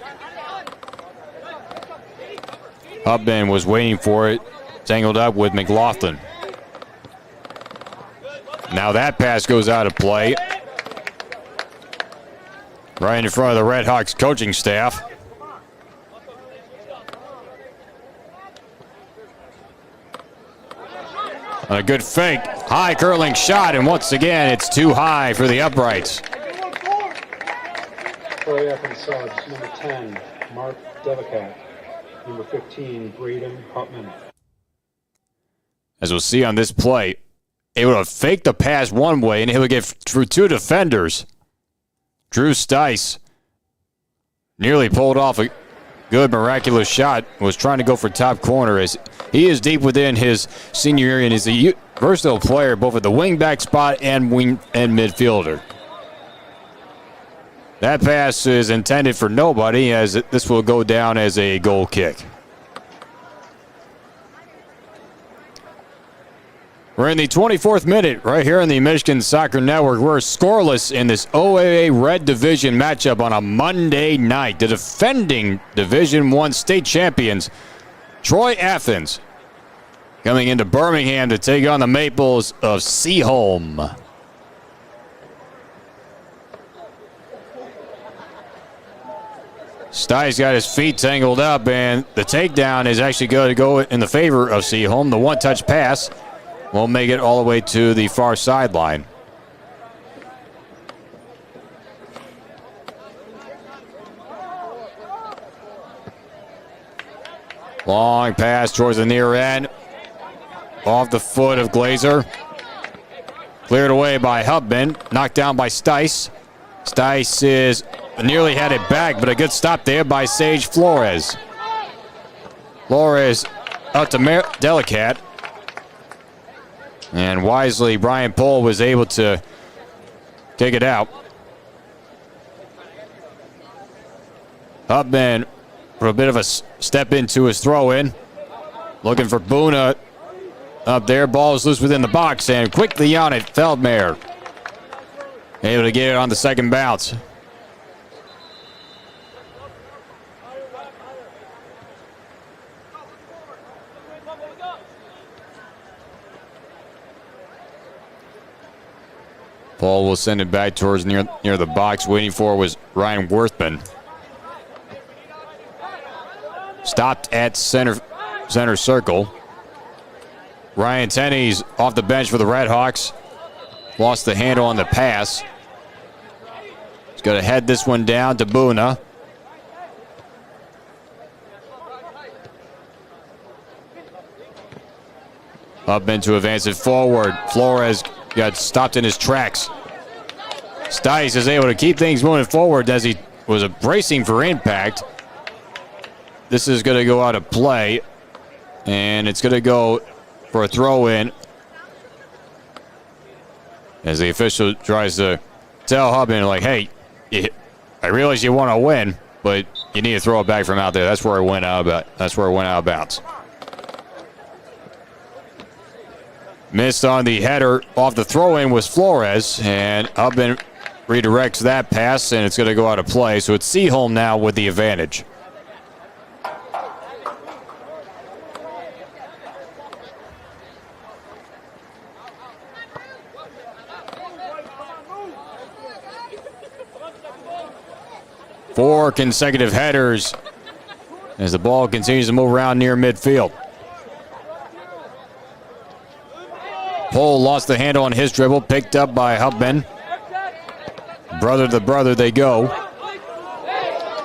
S23: Hubman was waiting for it. Tangled up with McLaughlin. Now that pass goes out of play. Right in front of the Red Hawks coaching staff. A good fake. High curling shot, and once again it's too high for the uprights.
S1: Troy Athens subs, number 10, Mark Devicat. Number 15, Braden Hutman.
S23: As we'll see on this play, able to fake the pass one way, and he'll get through two defenders. Drew Stice nearly pulled off a good miraculous shot. Was trying to go for top corner as he is deep within his senior year and is a versatile player both at the wing-back spot and midfielder. That pass is intended for nobody, as this will go down as a goal kick. We're in the 24th minute right here on the Michigan Soccer Network. We're scoreless in this OAA Red Division matchup on a Monday night. The defending Division I state champions, Troy Athens, coming into Birmingham to take on the Maples of SEAHOLM. Stye's got his feet tangled up, and the takedown is actually going to go in the favor of SEAHOLM. The one-touch pass won't make it all the way to the far sideline. Long pass towards the near end. Off the foot of Glazer. Cleared away by Hubman. Knocked down by Stice. Stice is nearly had it back, but a good stop there by Sage Flores. Flores out to Delicat. And wisely, Brian Pohl was able to take it out. Hubman for a bit of a step into his throw-in. Looking for Buna up there. Ball is loose within the box, and quickly on it, Feldmayer. Able to get it on the second bounce. Paul will send it back towards near the box. Waiting for was Ryan Worthman. Stopped at center circle. Ryan Tenney's off the bench for the Redhawks. Lost the handle on the pass. He's going to head this one down to Buna. Up into advance it forward. Flores got stopped in his tracks. Stice is able to keep things moving forward as he was bracing for impact. This is going to go out of play, and it's going to go for a throw-in as the official tries to tell Hubman, like, hey, I realize you want to win, but you need to throw it back from out there. That's where it went out of bounds. Missed on the header off the throw-in was Flores, and Hubman redirects that pass, and it's going to go out of play. So it's SEAHOLM now with the advantage. Four consecutive headers as the ball continues to move around near midfield. Pohl lost the handle on his dribble, picked up by Hubman. Brother to brother they go.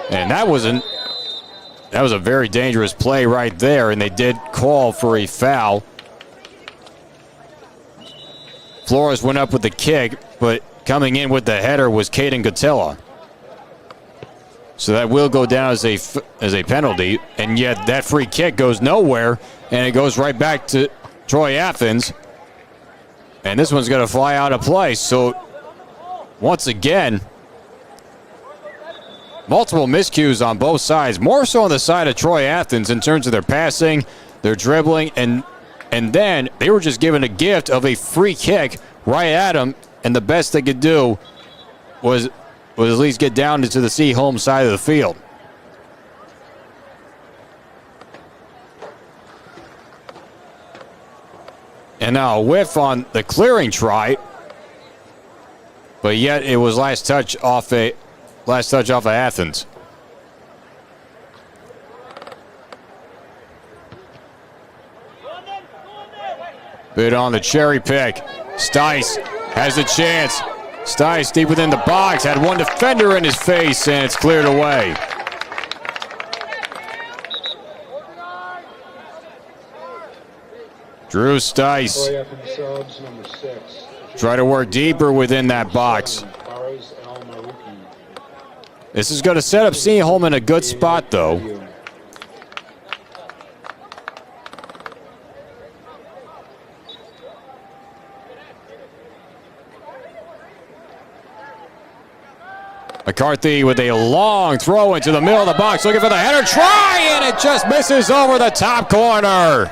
S23: And that was a very dangerous play right there, and they did call for a foul. Flores went up with the kick, but coming in with the header was Caden Gatilla. So that will go down as a penalty, and yet that free kick goes nowhere, and it goes right back to Troy Athens. And this one's going to fly out of play. So once again, multiple miscues on both sides, more so on the side of Troy Athens in terms of their passing, their dribbling, and then they were just given a gift of a free kick right at them, and the best they could do was at least get down into the SEAHOLM side of the field. And now a whiff on the clearing try, but yet it was last touch off of Athens. Bit on the cherry pick. Stice has the chance. Stice deep within the box, had one defender in his face, and it's cleared away. Drew Stice try to work deeper within that box. This is going to set up SEAHOLM in a good spot, though. McCarthy with a long throw into the middle of the box, looking for the header. Try, and it just misses over the top corner.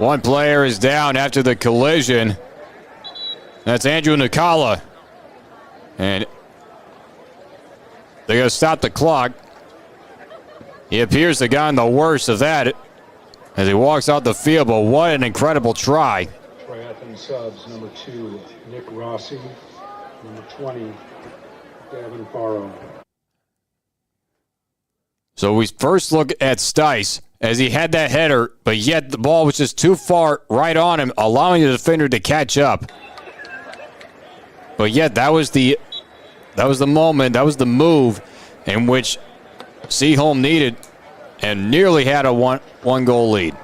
S23: One player is down after the collision. That's Andrew Nicala. And they're going to stop the clock. He appears to have gotten the worst of that as he walks out the field, but what an incredible try.
S1: Troy Athens subs, number 2, Nick Rossi. Number 20, Gavin Farrow.
S23: So we first look at Stice as he had that header, but yet the ball was just too far right on him, allowing the defender to catch up. But yet that was the moment, that was the move in which SEAHOLM needed and nearly had a one goal lead.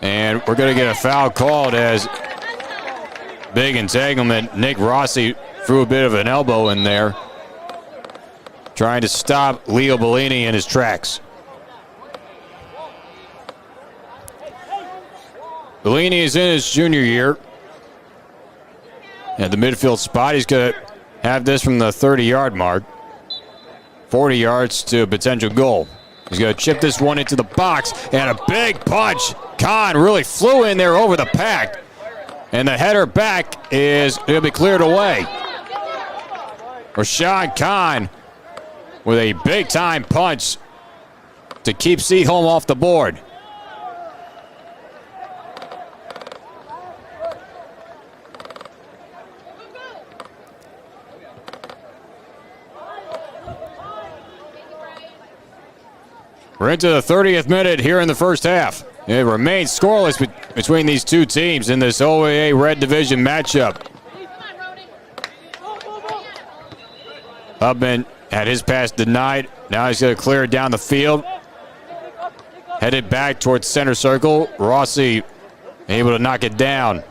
S23: And we're going to get a foul called as big entanglement. Nick Rossi threw a bit of an elbow in there, trying to stop Leo Bellini in his tracks. Bellini is in his junior year. At the midfield spot, he's going to have this from the 30-yard mark. 40 yards to a potential goal. He's going to chip this one into the box, and a big punch. Khan really flew in there over the pack, and the header back is going to be cleared away. Rashad Khan with a big-time punch to keep SEAHOLM off the board. We're into the 30th minute here in the first half. It remains scoreless between these two teams in this OAA Red Division matchup. Hubman had his pass denied. Now he's going to clear it down the field. Headed back towards center circle. Rossi able to knock it down.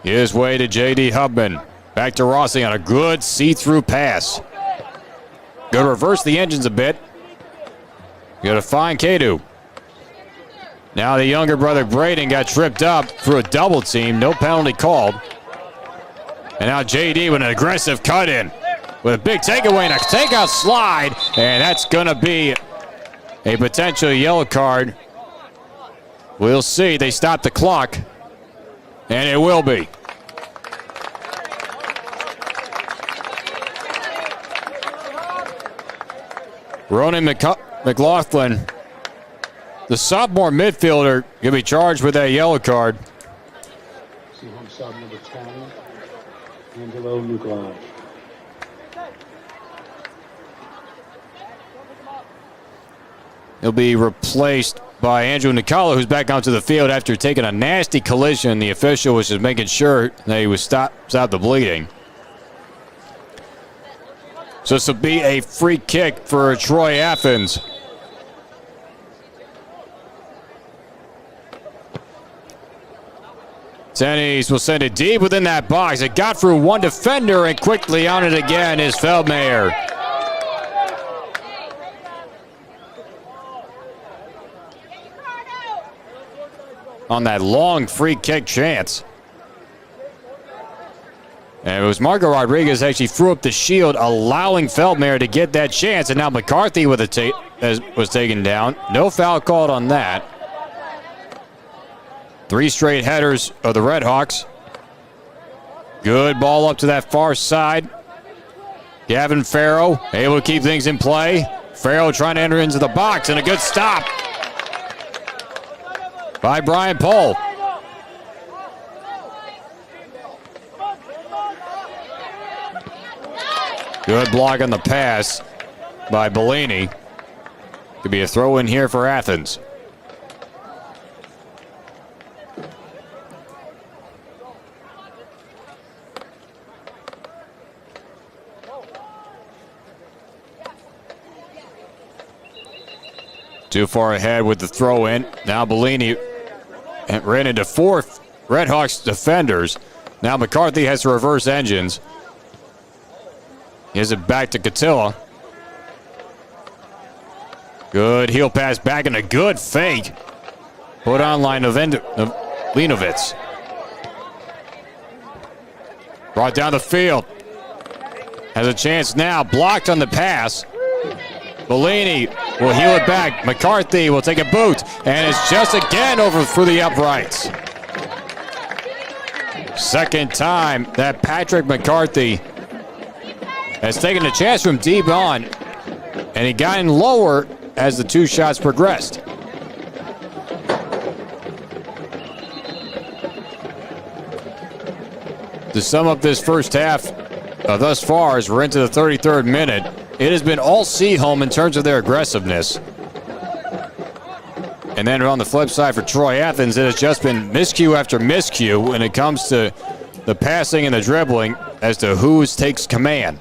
S23: His way to J.D. Hubman. Back to Rossi on a good see-through pass. Going to reverse the engines a bit. Going to find Kadu. Now the younger brother Braden got tripped up through a double team. No penalty called. And now JD with an aggressive cut in. With a big takeaway and a takeout slide. And that's going to be a potential yellow card. We'll see. They stop the clock. And it will be. Ronan McLaughlin, the sophomore midfielder, going to be charged with that yellow card.
S1: SEAHOLM sub number 10, Angelo Nuclaj.
S23: He'll be replaced by Andrew Nicala, who's back onto the field after taking a nasty collision. The official was just making sure that he was stop the bleeding. So this will be a free kick for Troy Athens. Tennies will send it deep within that box. It got through one defender, and quickly on it again is Feldmayer. On that long free kick chance. And it was Marco Rodriguez actually threw up the shield, allowing Feldmayer to get that chance. And now McCarthy with was taken down. No foul called on that. 3 straight headers of the Redhawks. Good ball up to that far side. Gavin Farrow able to keep things in play. Farrow trying to enter into the box, and a good stop by Brian Pohl. Good block on the pass by Bellini. Could be a throw in here for Athens. Too far ahead with the throw in. Now Bellini ran into 4 Redhawks defenders. Now McCarthy has to reverse engines. Gives it back to Catilla. Good heel pass back and a good fake. Put on line Linovitz. Brought down the field. Has a chance now. Blocked on the pass. Bellini will heel it back. McCarthy will take a boot, and it's just again over through the uprights. Second time that Patrick McCarthy has taken a chance from deep on, and he got in lower as the two shots progressed. To sum up this first half thus far, as we're into the 33rd minute, it has been all SEAHOLM in terms of their aggressiveness. And then on the flip side for Troy Athens, it has just been miscue after miscue when it comes to the passing and the dribbling as to who takes command.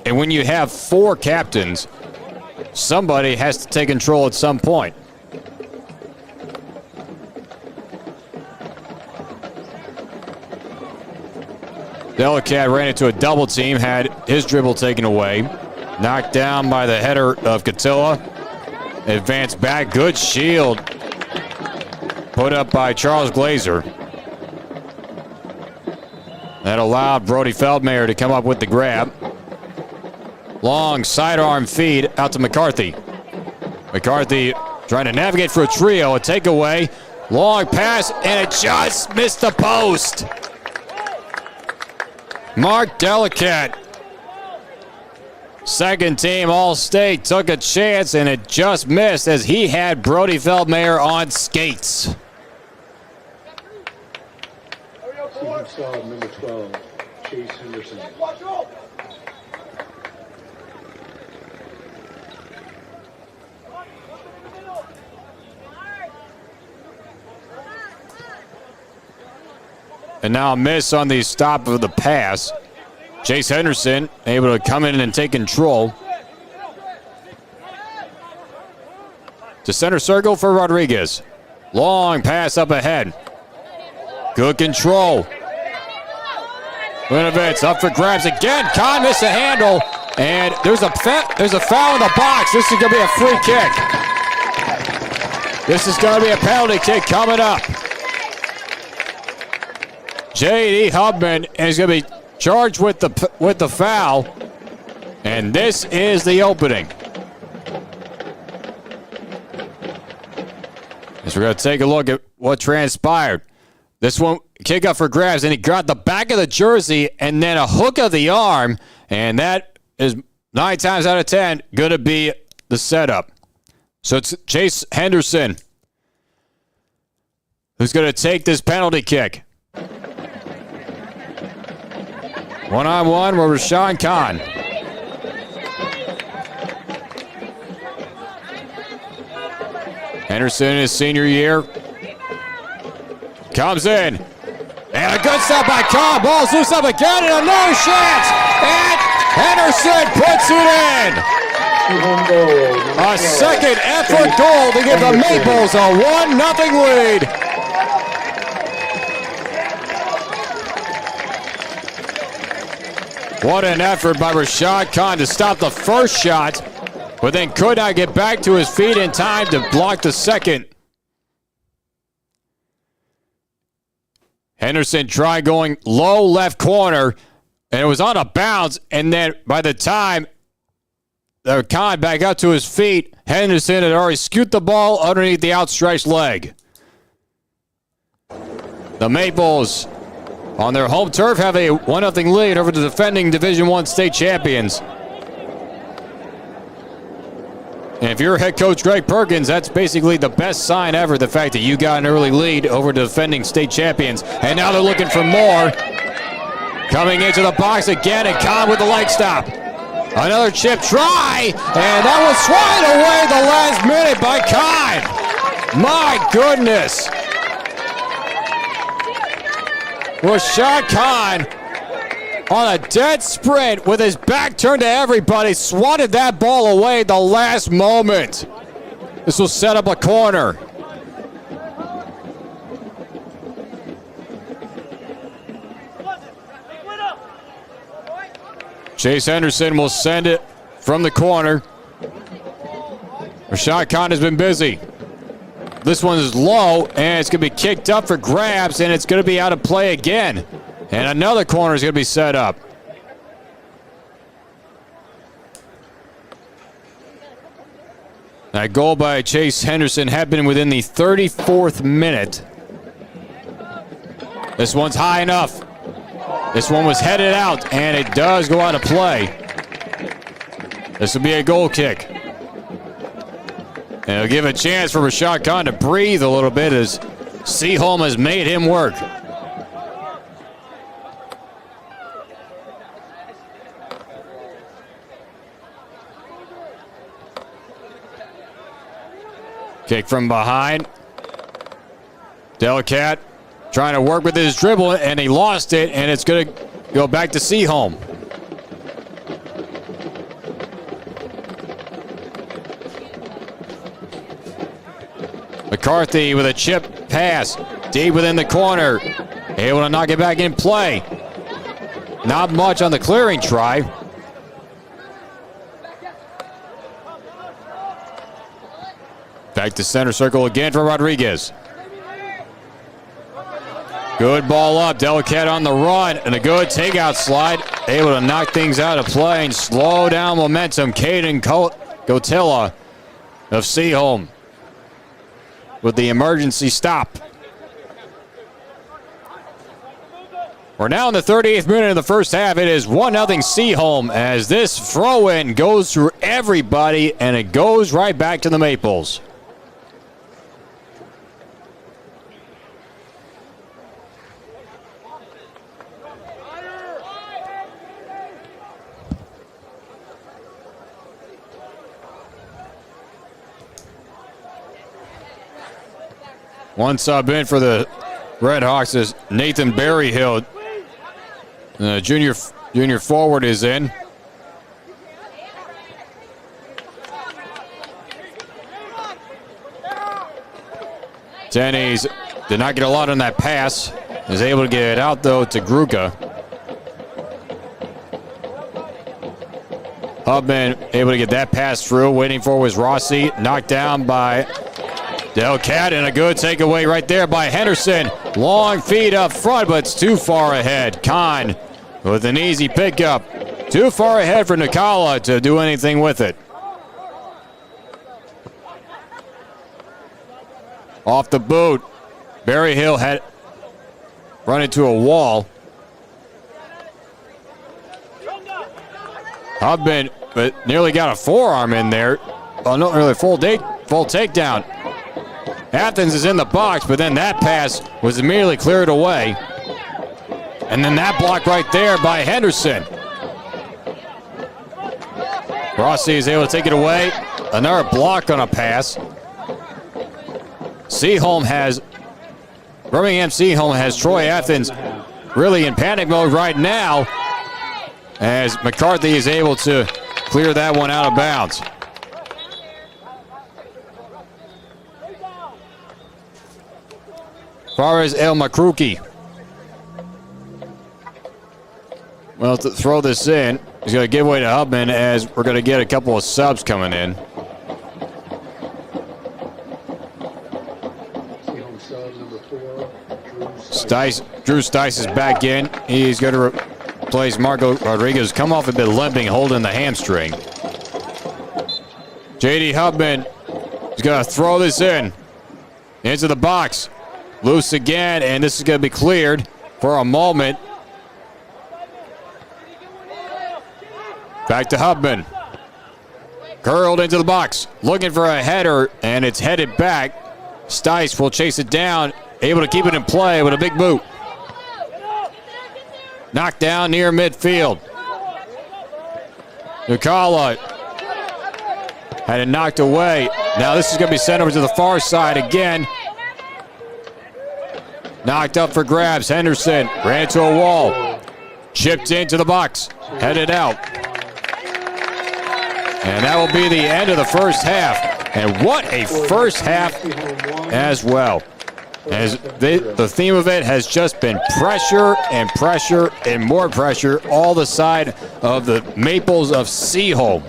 S23: And when you have four captains, somebody has to take control at some point. Delicat ran into a double team, had his dribble taken away. Knocked down by the header of Catilla. Advanced back, good shield. Put up by Charles Glazer. That allowed Brody Feldmayer to come up with the grab. Long sidearm feed out to McCarthy. McCarthy trying to navigate for a trio, a takeaway. Long pass, and it just missed the post. Mark Delicat, second team All-State, took a chance, and it just missed as he had Brody Feldmayer on skates.
S1: Team sub number 12, Chase Henderson.
S23: And now a miss on the stop of the pass. Chase Henderson able to come in and take control. To center circle for Rodriguez. Long pass up ahead. Good control. Winovitz up for grabs again. Kahn missed the handle. And there's a foul in the box. This is going to be a free kick. This is going to be a penalty kick coming up. J.D. Hubman is going to be charged with the foul, and this is the opening. As we're going to take a look at what transpired. This one, kick up for grabs, and he got the back of the jersey and then a hook of the arm, and that is 9 times out of 10 going to be the setup. So it's Chase Henderson who's going to take this penalty kick. One-on-one with Rashawn Khan. Henderson in his senior year comes in. And a good stop by Khan. Ball's loose up again and another chance. And Henderson puts it in. A second effort goal to give the Maples a 1-0 lead. What an effort by Rashad Khan to stop the first shot, but then could not get back to his feet in time to block the second. Henderson tried going low left corner, and it was on a bounce, and then by the time Khan back up to his feet, Henderson had already scooped the ball underneath the outstretched leg. The Maples, on their home turf, have a 1-0 lead over the defending Division I state champions. And if you're head coach Greg Perkins, that's basically the best sign ever, the fact that you got an early lead over the defending state champions. And now they're looking for more. Coming into the box again, and Khan with the leg stop. Another chip try, and that was swatted away the last minute by Khan. My goodness. Rashad Khan on a dead sprint with his back turned to everybody, swatted that ball away at the last moment. This will set up a corner. Chase Henderson will send it from the corner. Rashad Khan has been busy. This one is low, and it's going to be kicked up for grabs, and it's going to be out of play again. And another corner is going to be set up. That goal by Chase Henderson happened within the 34th minute. This one's high enough. This one was headed out, and it does go out of play. This will be a goal kick. And it'll give a chance for Rashad Khan to breathe a little bit as SEAHOLM has made him work. Kick from behind. Delcat trying to work with his dribble, and he lost it, and it's going to go back to SEAHOLM. McCarthy with a chip pass deep within the corner. Able to knock it back in play. Not much on the clearing try. Back to center circle again for Rodriguez. Good ball up. Delcat on the run and a good takeout slide. Able to knock things out of play and slow down momentum. Caden Gotilla of SEAHOLM with the emergency stop. We're now in the 38th minute of the first half. It is 1-0 SEAHOLM as this throw-in goes through everybody and it goes right back to the Maples. One sub in for the Red Hawks is Nathan Berryhill. Junior forward is in. Denny's did not get a lot on that pass. Is able to get it out though to Gruka. Hubman able to get that pass through. Waiting for was Rossi. Knocked down by Delcat, and a good takeaway right there by Henderson. Long feed up front, but it's too far ahead. Khan with an easy pickup. Too far ahead for Nikala to do anything with it. Off the boot. Berryhill had run into a wall. Hubman, but nearly got a forearm in there. Oh, not really full takedown. Athens is in the box, but then that pass was immediately cleared away. And then that block right there by Henderson. Rossi is able to take it away. Another block on a pass. Birmingham SEAHOLM has Troy Athens really in panic mode right now as McCarthy is able to clear that one out of bounds. As far as El Makruki. Well, to throw this in, he's going to give way to Hubman as we're going to get a couple of subs coming in. Drew Stice is back in. He's going to replace Marco Rodriguez. Come off a bit limping, holding the hamstring. J.D. Hubman is going to throw this in into the box. Loose again, and this is going to be cleared for a moment. Back to Hubman. Curled into the box, looking for a header, and it's headed back. Stice will chase it down, able to keep it in play with a big boot. Knocked down near midfield. Nikala had it knocked away. Now this is going to be sent over to the far side again. Knocked up for grabs. Henderson ran into a wall. Chipped into the box. Headed out. And that will be the end of the first half. And what a first half as well. As the theme of it has just been pressure and pressure and more pressure all the side of the Maples of SEAHOLM.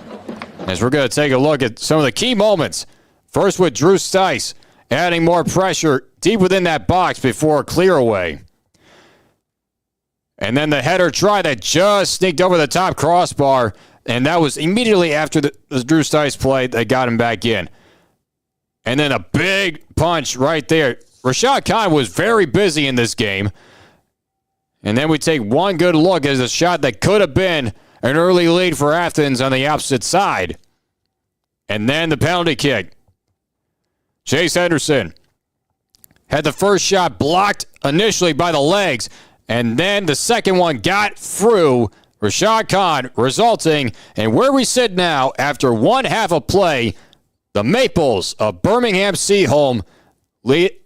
S23: As we're going to take a look at some of the key moments. First with Drew Stice adding more pressure deep within that box before a clear away. And then the header try that just sneaked over the top crossbar. And that was immediately after the Drew Stice play that got him back in. And then a big punch right there. Rashad Khan was very busy in this game. And then we take one good look at a shot that could have been an early lead for Athens on the opposite side. And then the penalty kick. Chase Henderson had the first shot blocked initially by the legs, and then the second one got through Rashad Khan, resulting in where we sit now after one half of play. The Maples of Birmingham SEAHOLM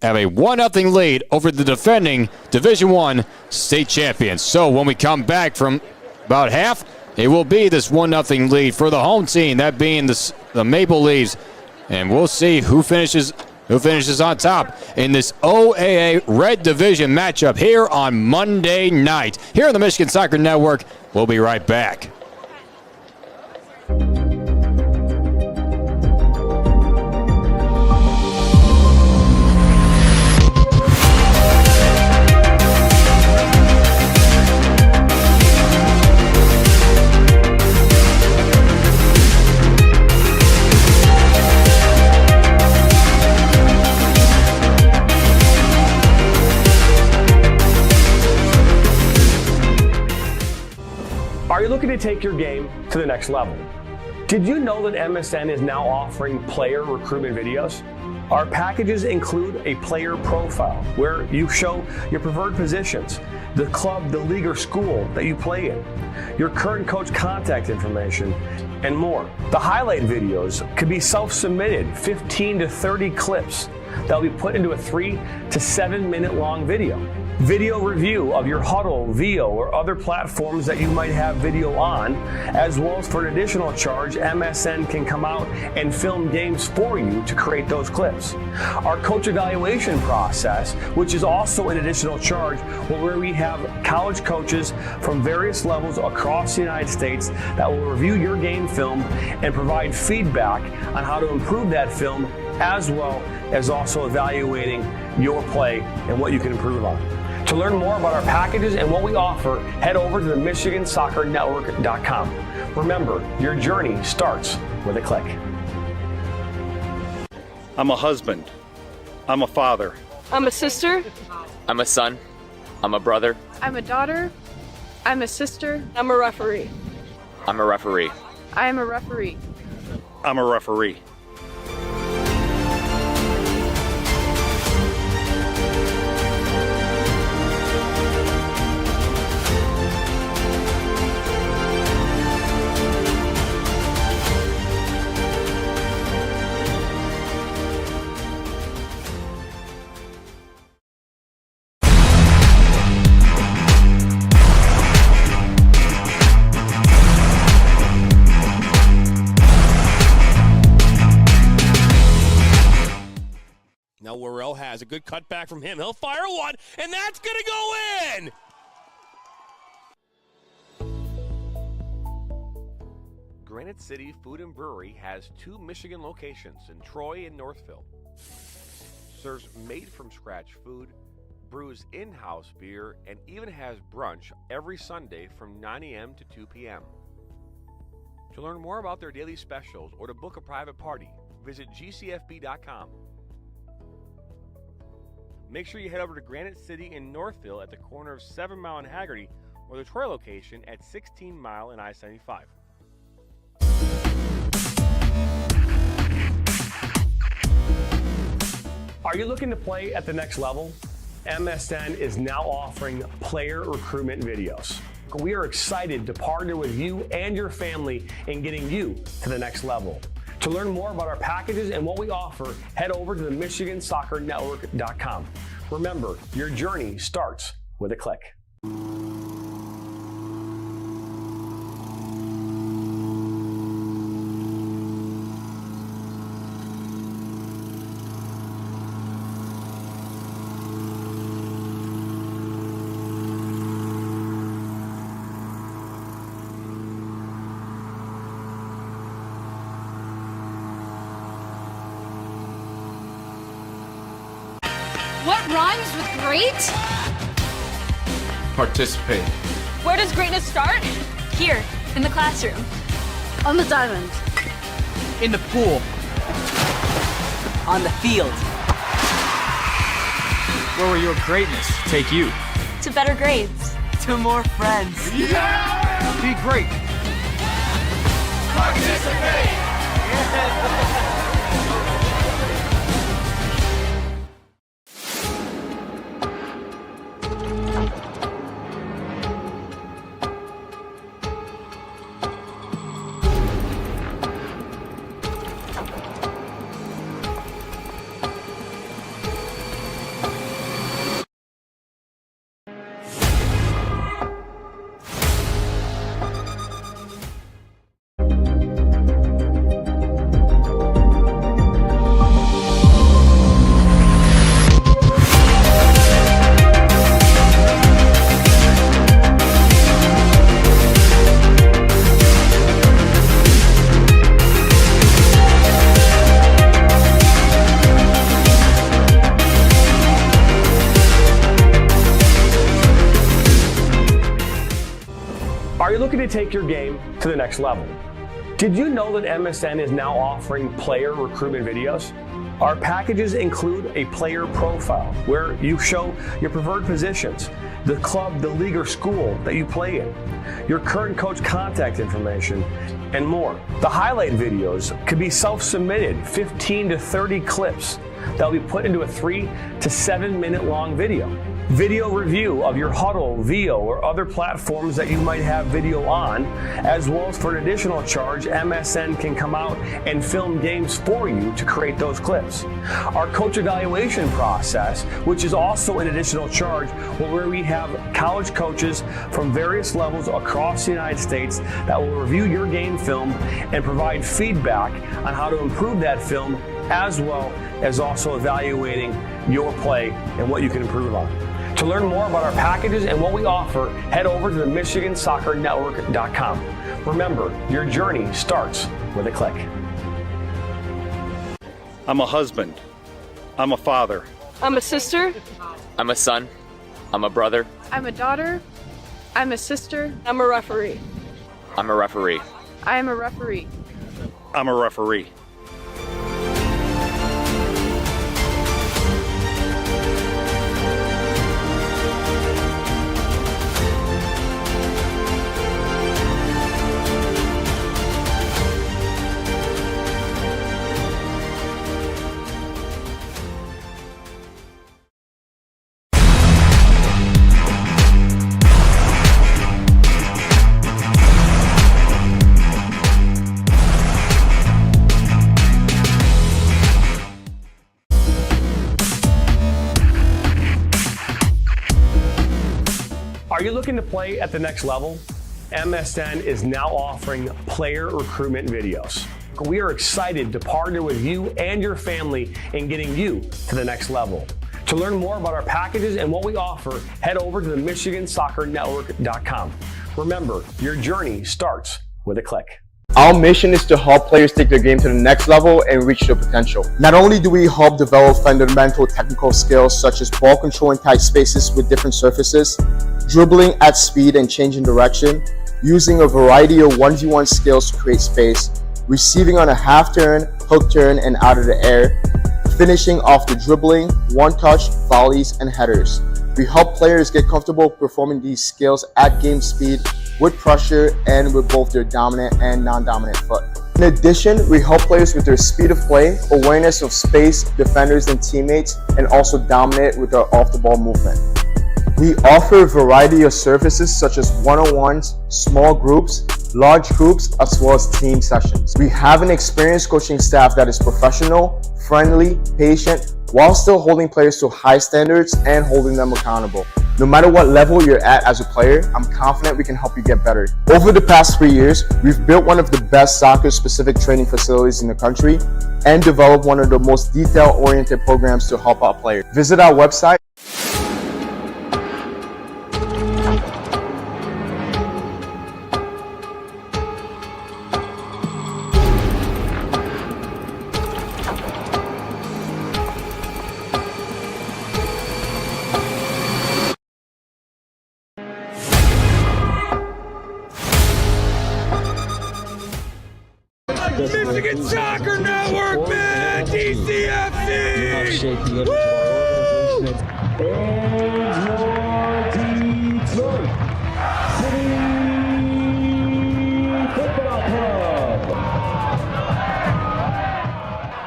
S23: have a 1-0 lead over the defending Division I state champions. So when we come back from about half, it will be this 1-0 lead for the home team, that being the Maple Leaves. And we'll see who finishes on top in this OAA Red Division matchup here on Monday night. Here on the Michigan Soccer Network, we'll be right back.
S13: Are you looking to take your game to the next level? Did you know that MSN is now offering player recruitment videos? Our packages include a player profile where you show your preferred positions, the club, the league, or school that you play in, your current coach contact information, and more. The highlight videos could be self-submitted, 15 to 30 clips that will be put into a 3 to 7 minute long video. Video review of your Huddle, VO, or other platforms that you might have video on, as well as for an additional charge, MSN can come out and film games for you to create those clips. Our coach evaluation process, which is also an additional charge, where we have college coaches from various levels across the United States that will review your game film and provide feedback on how to improve that film, as well as also evaluating your play and what you can improve on. To learn more about our packages and what we offer, head over to the MichiganSoccerNetwork.com. Remember, your journey starts with a click.
S20: I'm a husband. I'm a father.
S15: I'm a sister.
S21: I'm a son. I'm a brother.
S3: I'm a daughter. I'm a sister.
S15: I'm a referee.
S21: I'm a referee.
S3: I am a referee.
S20: I'm a referee.
S2: Now Worrell has a good cutback from him. He'll fire one, and that's going to go in!
S19: Granite City Food and Brewery has 2 Michigan locations in Troy and Northville. Serves made-from-scratch food, brews in-house beer, and even has brunch every Sunday from 9 a.m. to 2 p.m. To learn more about their daily specials or to book a private party, visit gcfb.com. Make sure you head over to Granite City in Northville at the corner of 7 Mile and Haggerty, or the Troy location at 16 Mile and I-75.
S13: Are you looking to play at the next level? MSN is now offering player recruitment videos. We are excited to partner with you and your family in getting you to the next level. To learn more about our packages and what we offer, head over to the MichiganSoccerNetwork.com. Remember, your journey starts with a click.
S15: What rhymes with great?
S18: Participate.
S15: Where does greatness start? Here, in the classroom.
S3: On the diamond.
S17: In the pool. On the field.
S18: Where will your greatness take you?
S15: To better grades.
S17: To more friends.
S18: Yeah! Be great.
S2: Participate!
S13: Are you looking to take your game to the next level? Did you know that MSN is now offering player recruitment videos? Our packages include a player profile where you show your preferred positions, the club, the league, or school that you play in, your current coach contact information, and more. The highlight videos could be self-submitted, 15 to 30 clips that will be put into a 3 to 7 minute long video. Video review of your Huddle, VO, or other platforms that you might have video on, as well as for an additional charge, MSN can come out and film games for you to create those clips. Our coach evaluation process, which is also an additional charge, where we have college coaches from various levels across the United States that will review your game film and provide feedback on how to improve that film, as well as also evaluating your play and what you can improve on. To learn more about our packages and what we offer, head over to the MichiganSoccerNetwork.com. Remember, your journey starts with a click.
S20: I'm a husband. I'm a father.
S6: I'm a sister.
S21: I'm a son. I'm a brother.
S6: I'm a daughter. I'm a sister. I'm a referee.
S21: I'm a referee.
S6: I am a referee.
S20: I'm a referee.
S13: Are you looking to play at the next level? MSN is now offering player recruitment videos. We are excited to partner with you and your family in getting you to the next level. To learn more about our packages and what we offer, head over to the MichiganSoccerNetwork.com. Remember, your journey starts with a click.
S14: Our mission is to help players take their game to the next level and reach their potential. Not only do we help develop fundamental technical skills such as ball control in tight spaces with different surfaces, dribbling at speed and changing direction, using a variety of 1v1 skills to create space, receiving on a half turn, hook turn, and out of the air, finishing off the dribbling, one-touch, volleys, and headers. We help players get comfortable performing these skills at game speed with pressure and with both their dominant and non-dominant foot. In addition, we help players with their speed of play, awareness of space, defenders and teammates, and also dominate with our off-the-ball movement. We offer a variety of services such as one-on-ones, small groups, large groups, as well as team sessions. We have an experienced coaching staff that is professional, friendly, patient, while still holding players to high standards and holding them accountable. No matter what level you're at as a player, I'm confident we can help you get better. Over the past 3 years, we've built one of the best soccer-specific training facilities in the country and developed one of the most detail-oriented programs to help out players. Visit our website.
S2: Michigan Soccer Network, bitch!
S8: TCFC! Help shape the image of our organization and your Detroit City Football Club.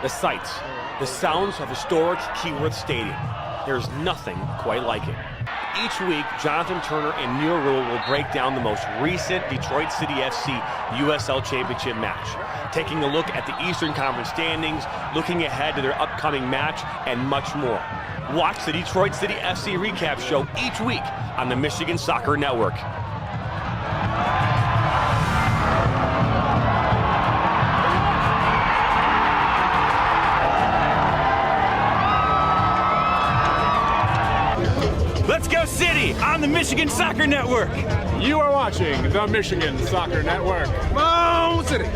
S22: The sights, the sounds of historic Keyworth Stadium. There's nothing quite like it. Each week, Jonathan Turner and Neil Rule will break down the most recent Detroit City FC USL Championship match, taking a look at the Eastern Conference standings, looking ahead to their upcoming match, and much more. Watch the Detroit City FC recap show each week on the Michigan Soccer Network.
S2: Let's go City on the Michigan Soccer Network.
S18: You are watching the Michigan Soccer Network.
S2: Go City.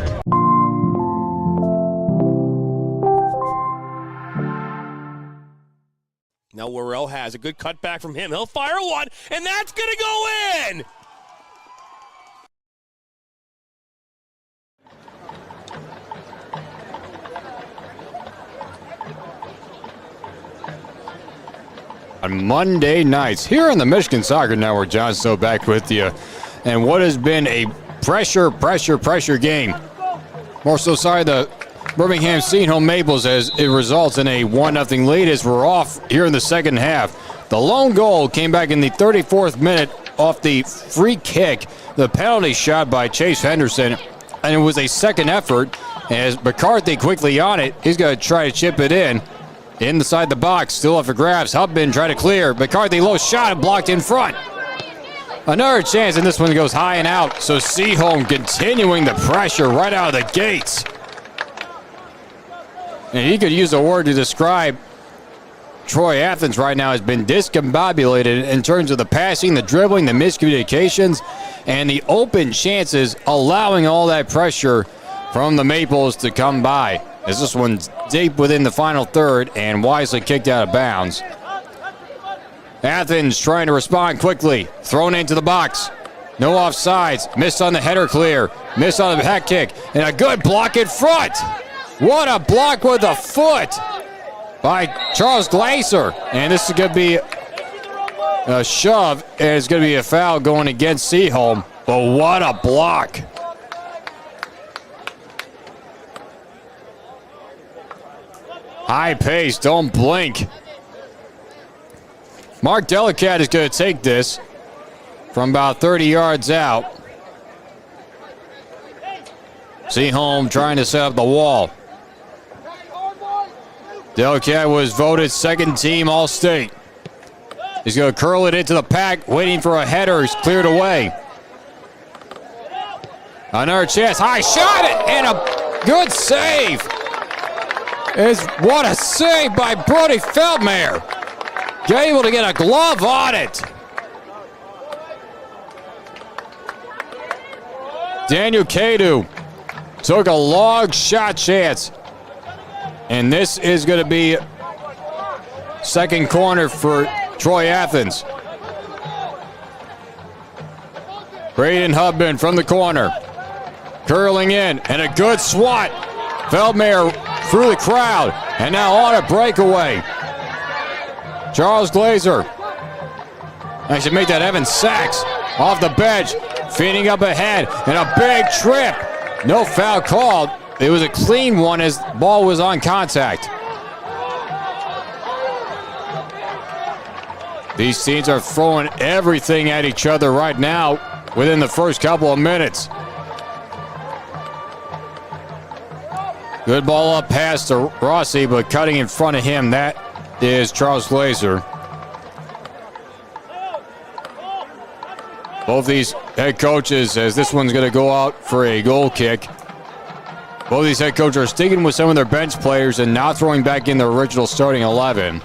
S2: Now Worrell has a good cutback from him. He'll fire one, and that's going to go in.
S23: On Monday nights here on the Michigan Soccer Network, John Stowe back with you. And what has been a pressure game. More so, the Birmingham SEAHOLM Maples as it results in a 1-0 lead as we're off here in the second half. The lone goal came back in the 34th minute off the free kick, the penalty shot by Chase Henderson, and it was a second effort as McCarthy quickly on it. He's going to try to chip it in. Inside the box, still up for grabs. Hubman trying to clear. McCarthy low shot and blocked in front. Another chance, and this one goes high and out. So SEAHOLM continuing the pressure right out of the gates. And he could use a word to describe Troy Athens right now has been discombobulated in terms of the passing, the dribbling, the miscommunications, and the open chances, allowing all that pressure from the Maples to come by. As this one's deep within the final third and wisely kicked out of bounds. Athens trying to respond quickly. Thrown into the box. No offsides. Missed on the header clear. Missed on the back kick. And a good block in front. What a block with a foot by Charles Glazer. And this is going to be a shove. And it's going to be a foul going against SEAHOLM. But what a block. High pace, don't blink. Mark Delicat is going to take this from about 30 yards out. SEAHOLM trying to set up the wall. Delicat was voted second team All-State. He's going to curl it into the pack, waiting for a header. He's cleared away. Another chance, high shot it, and a good save. What a save by Brody Feldmayer. Able to get a glove on it. Daniel Cadu took a long shot chance. And this is going to be second corner for Troy Athens. Braden Hubman from the corner. Curling in, and a good swat. Feldmayer through the crowd, and now on a breakaway. Charles Glazer. I should make that Evan Sachs off the bench, feeding up ahead, and a big trip. No foul called. It was a clean one as the ball was on contact. These teams are throwing everything at each other right now within the first couple of minutes. Good ball up pass to Rossi, but cutting in front of him, that is Charles Glazer. Both these head coaches, as this one's going to go out for a goal kick. Both these head coaches are sticking with some of their bench players and not throwing back in their original starting 11.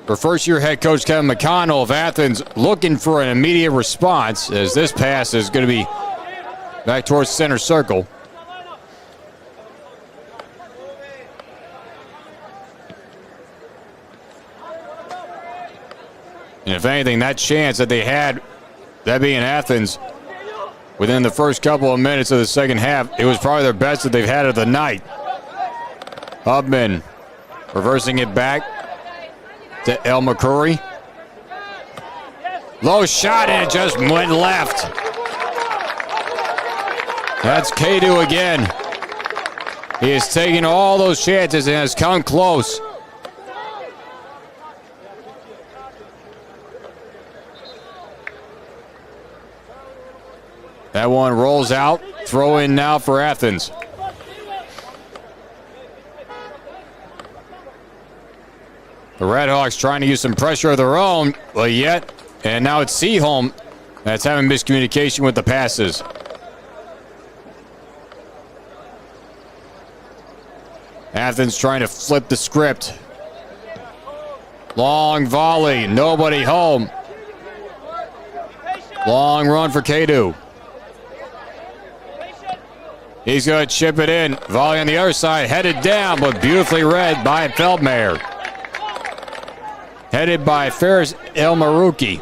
S23: For first-year head coach Kevin McConnell of Athens looking for an immediate response, as this pass is going to be back towards center circle. And if anything, that chance that they had, that being Athens, within the first couple of minutes of the second half. It was probably their best that they've had of the night. Hubman reversing it back to El McCurry. Low shot, and it just went left. That's Kadu again. He has taken all those chances and has come close. That one rolls out. Throw in now for Athens. The Redhawks trying to use some pressure of their own, but yet, and now it's SEAHOLM that's having miscommunication with the passes. Athens trying to flip the script. Long volley, nobody home. Long run for Kadu. He's going to chip it in. Volley on the other side, headed down, but beautifully read by Feldmayer. Headed by Faris El Marouki.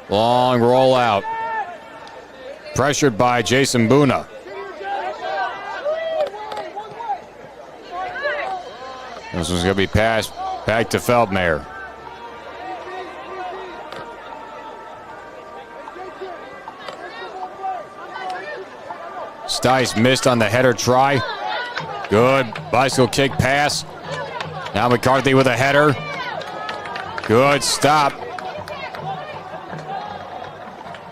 S23: Long rollout. Pressured by Jason Buna. This one's going to be passed back to Feldmayer. Stice missed on the header try. Good bicycle kick pass. Now McCarthy with a header. Good stop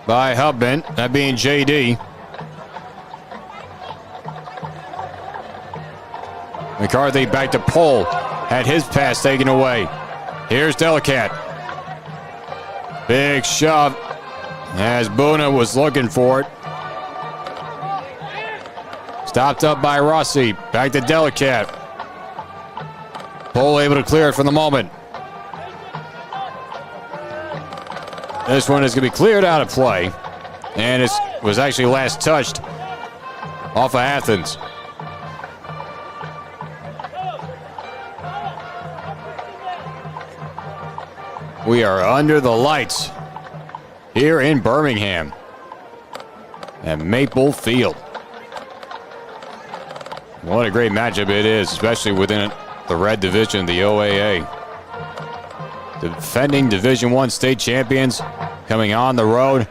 S23: by Hubman, that being JD. McCarthy back to Pohl. Had his pass taken away. Here's Delicat. Big shove as Buna was looking for it. Stopped up by Rossi. Back to Delicat. Pohl able to clear it for the moment. This one is going to be cleared out of play. And it was actually last touched off of Athens. We are under the lights here in Birmingham at Maple Field. What a great matchup it is, especially within the red division, the OAA. Defending Division I state champions coming on the road,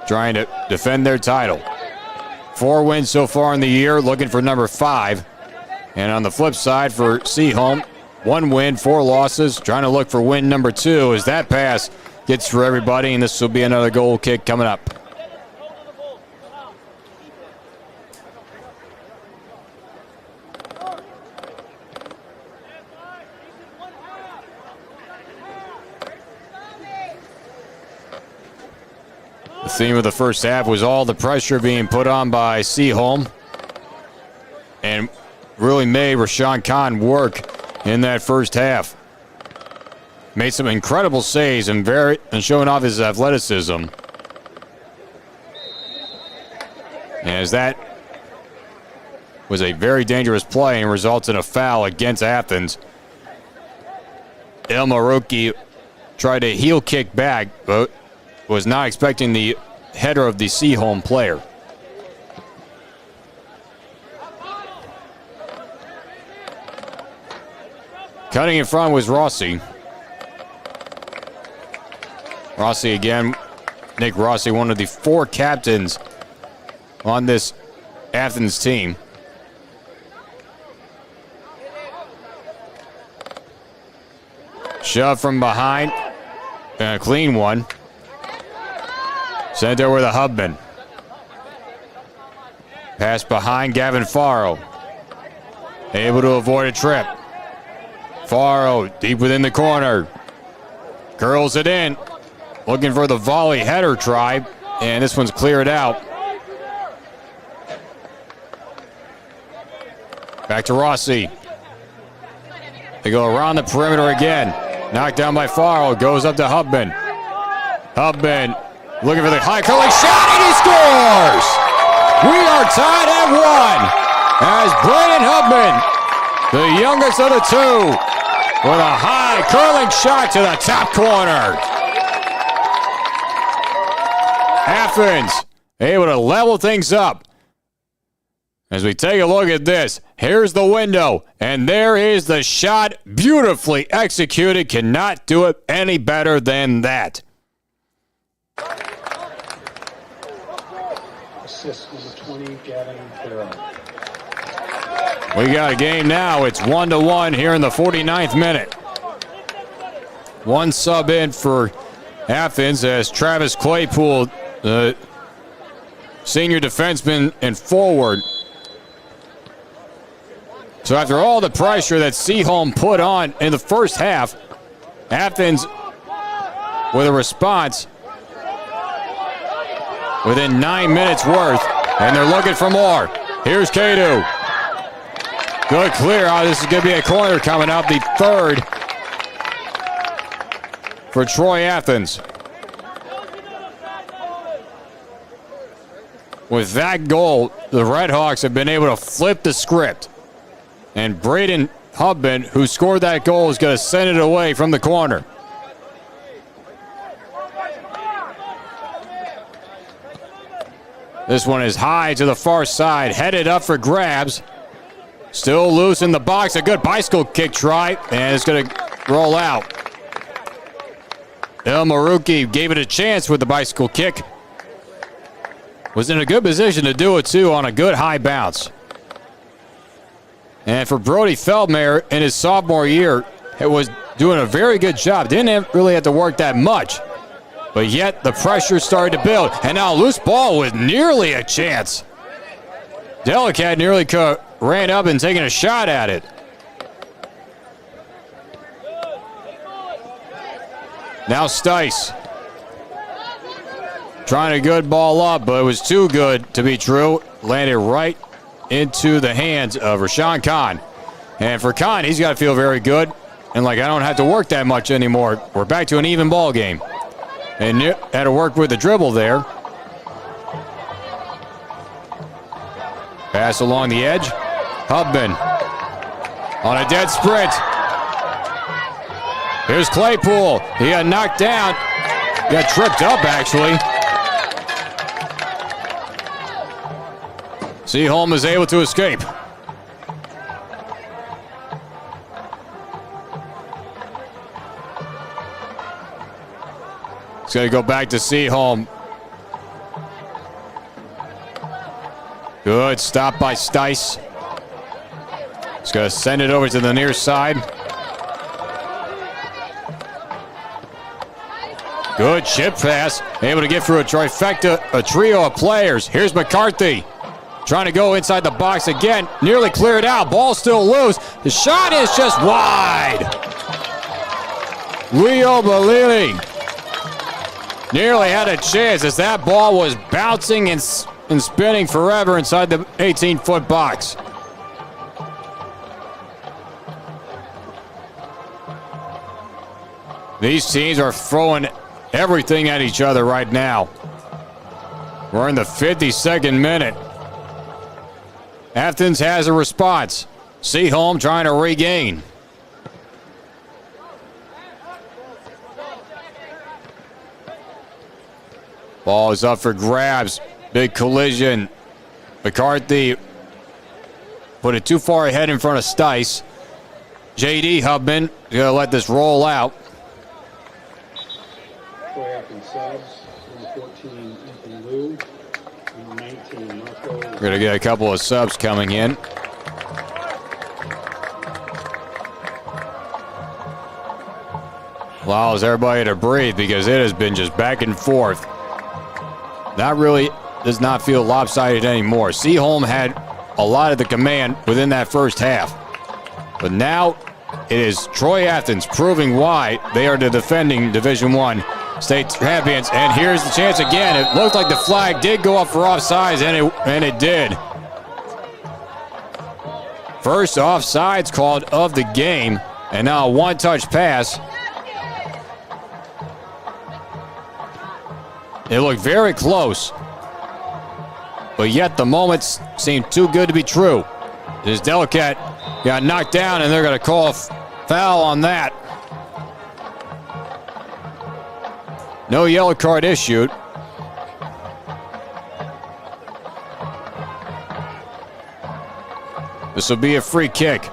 S23: trying to defend their title. 4 wins so far in the year, looking for number 5. And on the flip side for SEAHOLM, 1 win, 4 losses, trying to look for win number 2 as that pass gets for everybody, and this will be another goal kick coming up. The theme of the first half was all the pressure being put on by SEAHOLM, and really made Rashawn Khan work in that first half. Made some incredible saves and showing off his athleticism. As that was a very dangerous play and results in a foul against Athens. El Marouki tried a heel kick back, but was not expecting the header of the SEAHOLM player. Cutting in front was Rossi. Rossi again. Nick Rossi, one of the 4 captains on this Athens team. Shove from behind. And a clean one. Sent over the Hubman. Pass behind Gavin Faro. Able to avoid a trip. Faro deep within the corner. Curls it in. Looking for the volley header try. And this one's cleared out. Back to Rossi. They go around the perimeter again. Knocked down by Faro. Goes up to Hubman. Hubman looking for the high curling shot, and he scores! We are tied at 1 as Brandon Hubman, the youngest of the 2, with a high curling shot to the top corner. Athens able to level things up. As we take a look at this, here's the window, and there is the shot, beautifully executed. Cannot do it any better than that.
S1: Assist number 20, Gavin Farrell.
S23: We got a game now. It's 1-1 here in the 49th minute. One sub in for Athens as Travis Claypool, the senior defenseman and forward. So after all the pressure that SEAHOLM put on in the first half, Athens with a response within 9 minutes worth, and they're looking for more. Here's Kadu. Good clear. This is going to be a corner coming up, the third for Troy Athens. With that goal, the Redhawks have been able to flip the script. And Braden Hubman, who scored that goal, is going to send it away from the corner. This one is high to the far side, headed up for grabs. Still loose in the box. A good bicycle kick try, and it's going to roll out. El Maruki gave it a chance with the bicycle kick. Was in a good position to do it, too, on a good high bounce. And for Brody Feldmayer in his sophomore year, it was doing a very good job. Didn't really have to work that much. But yet the pressure started to build. And now a loose ball with nearly a chance. Delicat nearly ran up and taken a shot at it. Now Stice. Trying a good ball up, but it was too good to be true. Landed right into the hands of Rashawn Khan. And for Khan, he's got to feel very good. And like, I don't have to work that much anymore. We're back to an even ball game. And had to work with the dribble there. Pass along the edge. Hubman on a dead sprint. Here's Claypool. He got knocked down. Got tripped up, actually. SEAHOLM is able to escape. It's going to go back to SEAHOLM. Good stop by Stice. He's going to send it over to the near side. Good chip pass. Able to get through a trifecta, a trio of players. Here's McCarthy. Trying to go inside the box again. Nearly cleared out. Ball still loose. The shot is just wide. Leo Balili nearly had a chance as that ball was bouncing and spinning forever inside the 18-foot box. These teams are throwing everything at each other right now. We're in the 52nd minute. Athens has a response. SEAHOLM trying to regain. Ball is up for grabs. Big collision. McCarthy put it too far ahead in front of Stice. J.D. Hubman is going to let this roll out. We're going to get a couple of subs coming in. Allows everybody to breathe because it has been just back and forth. Not really, does not feel lopsided anymore. SEAHOLM had a lot of the command within that first half. But now it is Troy Athens proving why they are the defending Division I state champions. And here's the chance again. It looked like the flag did go up for offsides, and it did. First offsides called of the game, and now a one-touch pass. It looked very close, but yet the moments seemed too good to be true. This Delicat got knocked down, and they're going to call Foul on that. No yellow card issued. This will be a free kick.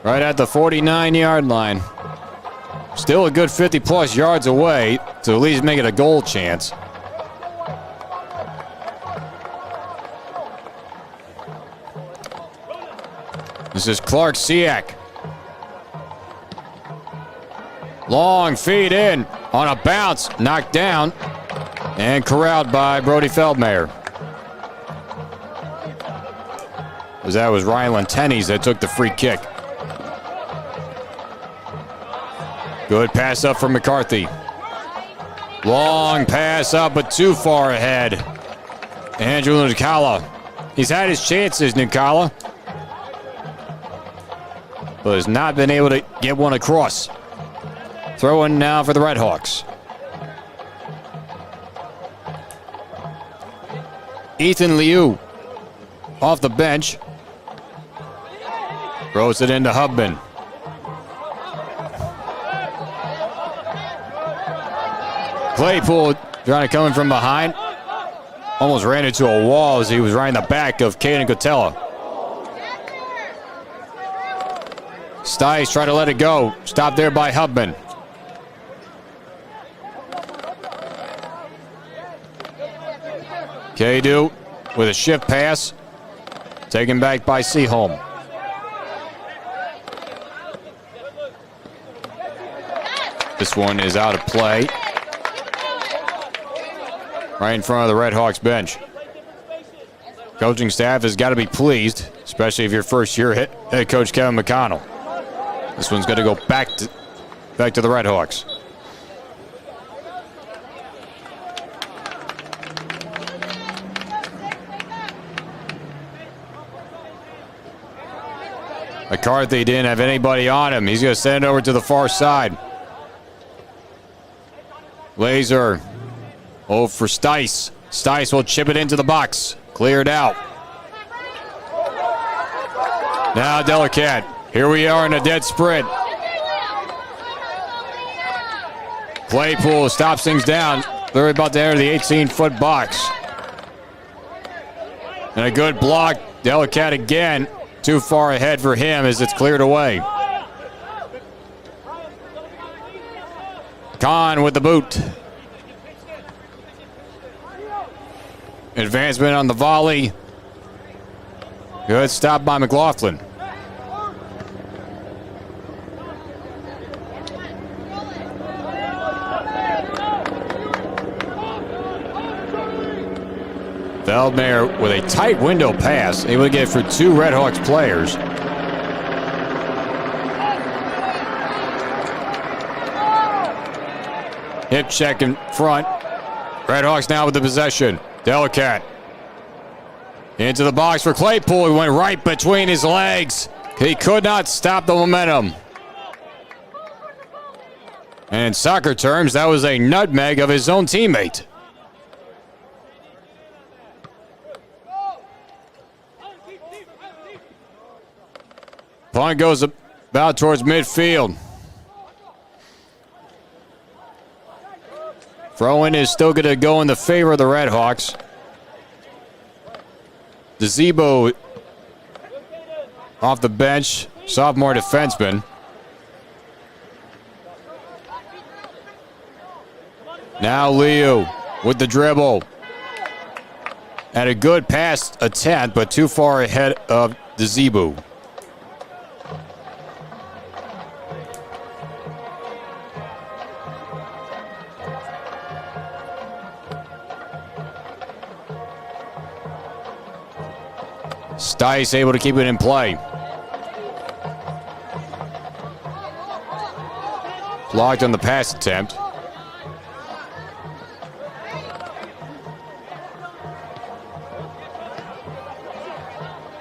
S23: Right at the 49-yard line. Still a good 50-plus yards away to at least make it a goal chance. This is Clark Siak. Long feed in on a bounce, knocked down, and corralled by Brody Feldmayer. As that was Ryan Lentenis that took the free kick. Good pass up from McCarthy. Long pass up, but too far ahead. Andrew Nucala. He's had his chances, Nucala, but has not been able to get one across. Throw in now for the Redhawks. Ethan Liu off the bench. Throws it into Hubman. Claypool trying to come in from behind. Almost ran into a wall as he was right in the back of Caden Cotella. Stice tried to let it go. Stopped there by Hubman. Kadu with a shift pass. Taken back by SEAHOLM. This one is out of play. Right in front of the Redhawks bench. Coaching staff has got to be pleased, especially if you're first year head coach Kevin McConnell. This one's going to go back to the Redhawks. McCarthy didn't have anybody on him. He's going to send it over to the far side. Laser. Oh, for Stice. Stice will chip it into the box. Cleared out. Now Delicat. Here we are in a dead sprint. Claypool stops things down. They're about to enter the 18-foot box. And a good block. Delicat again. Too far ahead for him as it's cleared away. Khan with the boot. Advancement on the volley. Good stop by McLaughlin. Feldmayer with a tight window pass, able to get it for two Redhawks players. Hip check in front. Redhawks now with the possession. Delicat. Into the box for Claypool. He went right between his legs. He could not stop the momentum. And in soccer terms, that was a nutmeg of his own teammate. Punt goes about towards midfield. Throw-in is still going to go in the favor of the Redhawks. DeZebo off the bench, sophomore defenseman. Now Liu with the dribble. Had a good pass attempt, but too far ahead of DeZebo. Stice able to keep it in play. Blocked on the pass attempt.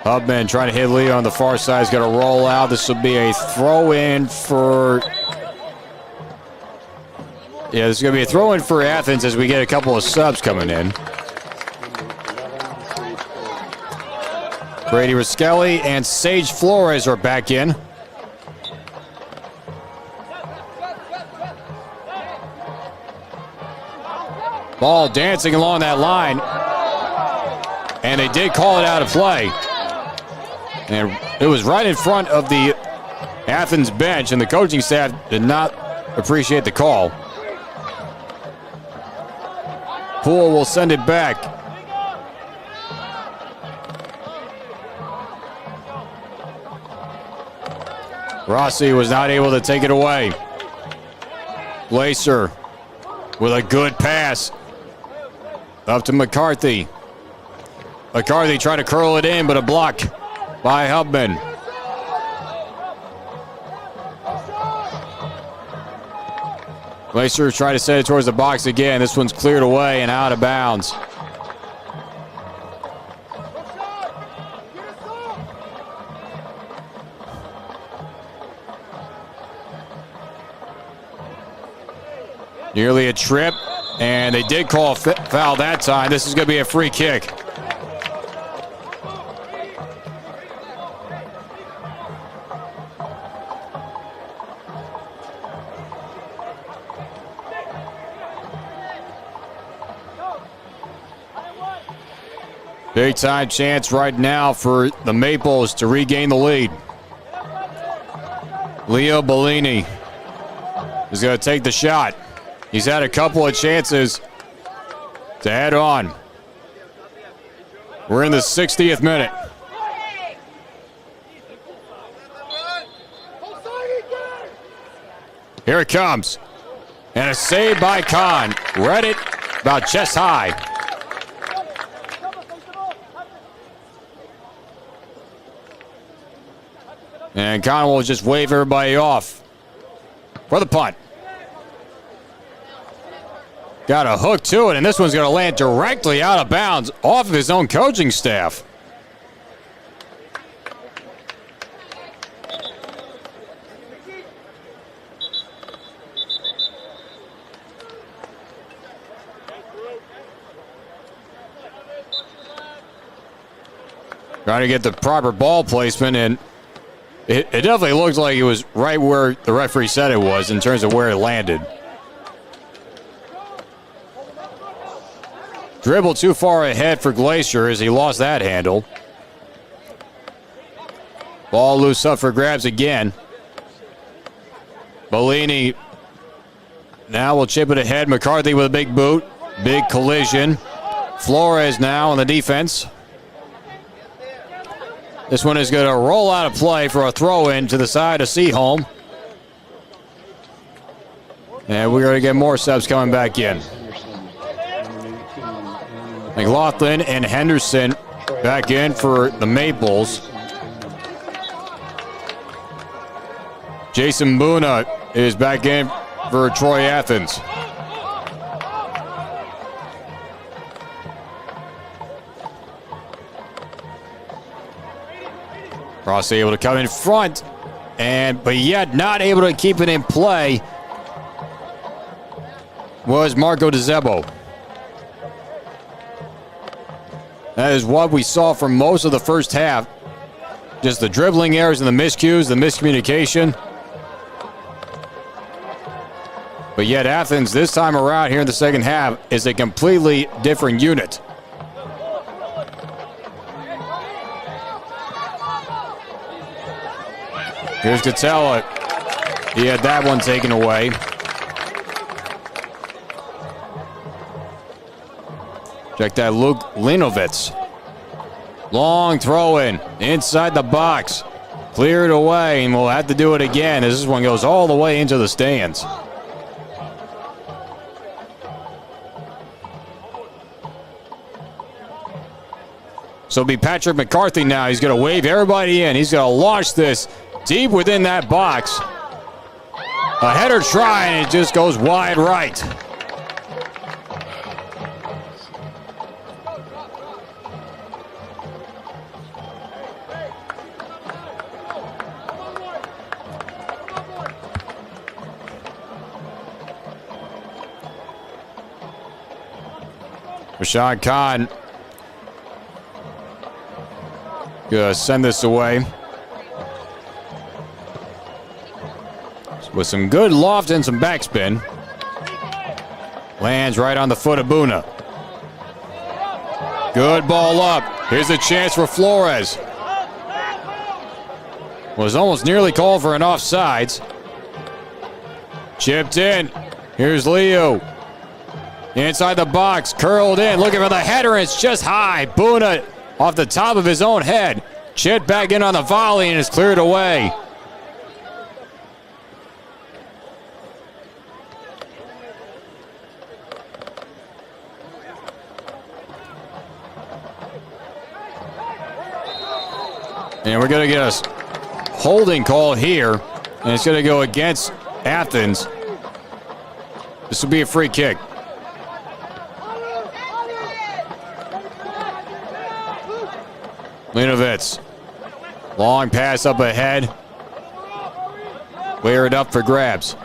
S23: Hubman trying to hit Leo on the far side. He's going to roll out. This will be a throw-in for... Yeah, this is going to be a throw-in for Athens as we get a couple of subs coming in. Brady Riskelly and Sage Flores are back in. Ball dancing along that line. And they did call it out of play. And it was right in front of the Athens bench, and the coaching staff did not appreciate the call. Poole will send it back. Rossi was not able to take it away. Glacier with a good pass. Up to McCarthy. McCarthy tried to curl it in, but a block by Hubman. Glacier tried to set it towards the box again. This one's cleared away and out of bounds. Nearly a trip, and they did call a foul that time. This is going to be a free kick. Big time chance right now for the Maples to regain the lead. Leo Bellini is going to take the shot. He's had a couple of chances to head on. We're in the 60th minute. Here it comes. And a save by Kahn. Read it about chest high. And Kahn will just wave everybody off for the punt. Got a hook to it, and this one's going to land directly out of bounds off of his own coaching staff. Trying to get the proper ball placement, and it definitely looked like it was right where the referee said it was in terms of where it landed. Dribble too far ahead for Glacier as he lost that handle. Ball loose up for grabs again. Bellini now will chip it ahead. McCarthy with a big boot. Big collision. Flores now on the defense. This one is going to roll out of play for a throw-in to the side of SEAHOLM. And we're going to get more subs coming back in. McLaughlin and Henderson back in for the Maples. Jason Buna is back in for Troy Athens. Ross able to come in front, but yet not able to keep it in play was Marco DeZebo. That is what we saw from most of the first half. Just the dribbling errors and the miscues, the miscommunication. But yet Athens this time around here in the second half is a completely different unit. Here's Catella. He had that one taken away. Check that, Luke Linovitz. Long throw in inside the box. Cleared away, and we'll have to do it again as this one goes all the way into the stands. So it'll be Patrick McCarthy now. He's going to wave everybody in. He's going to launch this deep within that box. A header try, and it just goes wide right. Rashad Khan Gonna send this away. With some good loft and some backspin. Lands right on the foot of Buna. Good ball up. Here's a chance for Flores. Was almost nearly called for an offsides. Chipped in. Here's Leo. Inside the box. Curled in. Looking for the header. It's just high. Buna off the top of his own head. Chipped back in on the volley and is cleared away. And we're going to get a holding call here. And it's going to go against Athens. This will be a free kick. Linovitz. Long pass up ahead. Clear it up for grabs.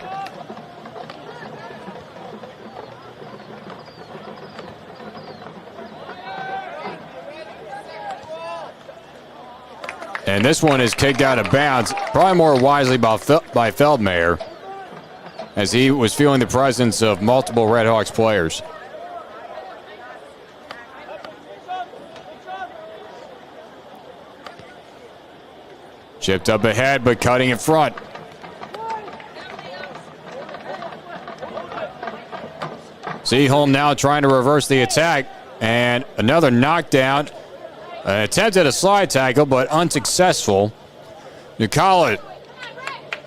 S23: And this one is kicked out of bounds, probably more wisely by Feldmayer, as he was feeling the presence of multiple Redhawks players. Chipped up ahead, but cutting in front. SEAHOLM now trying to reverse the attack, and another knockdown. An attempt at a slide tackle, but unsuccessful. Nucala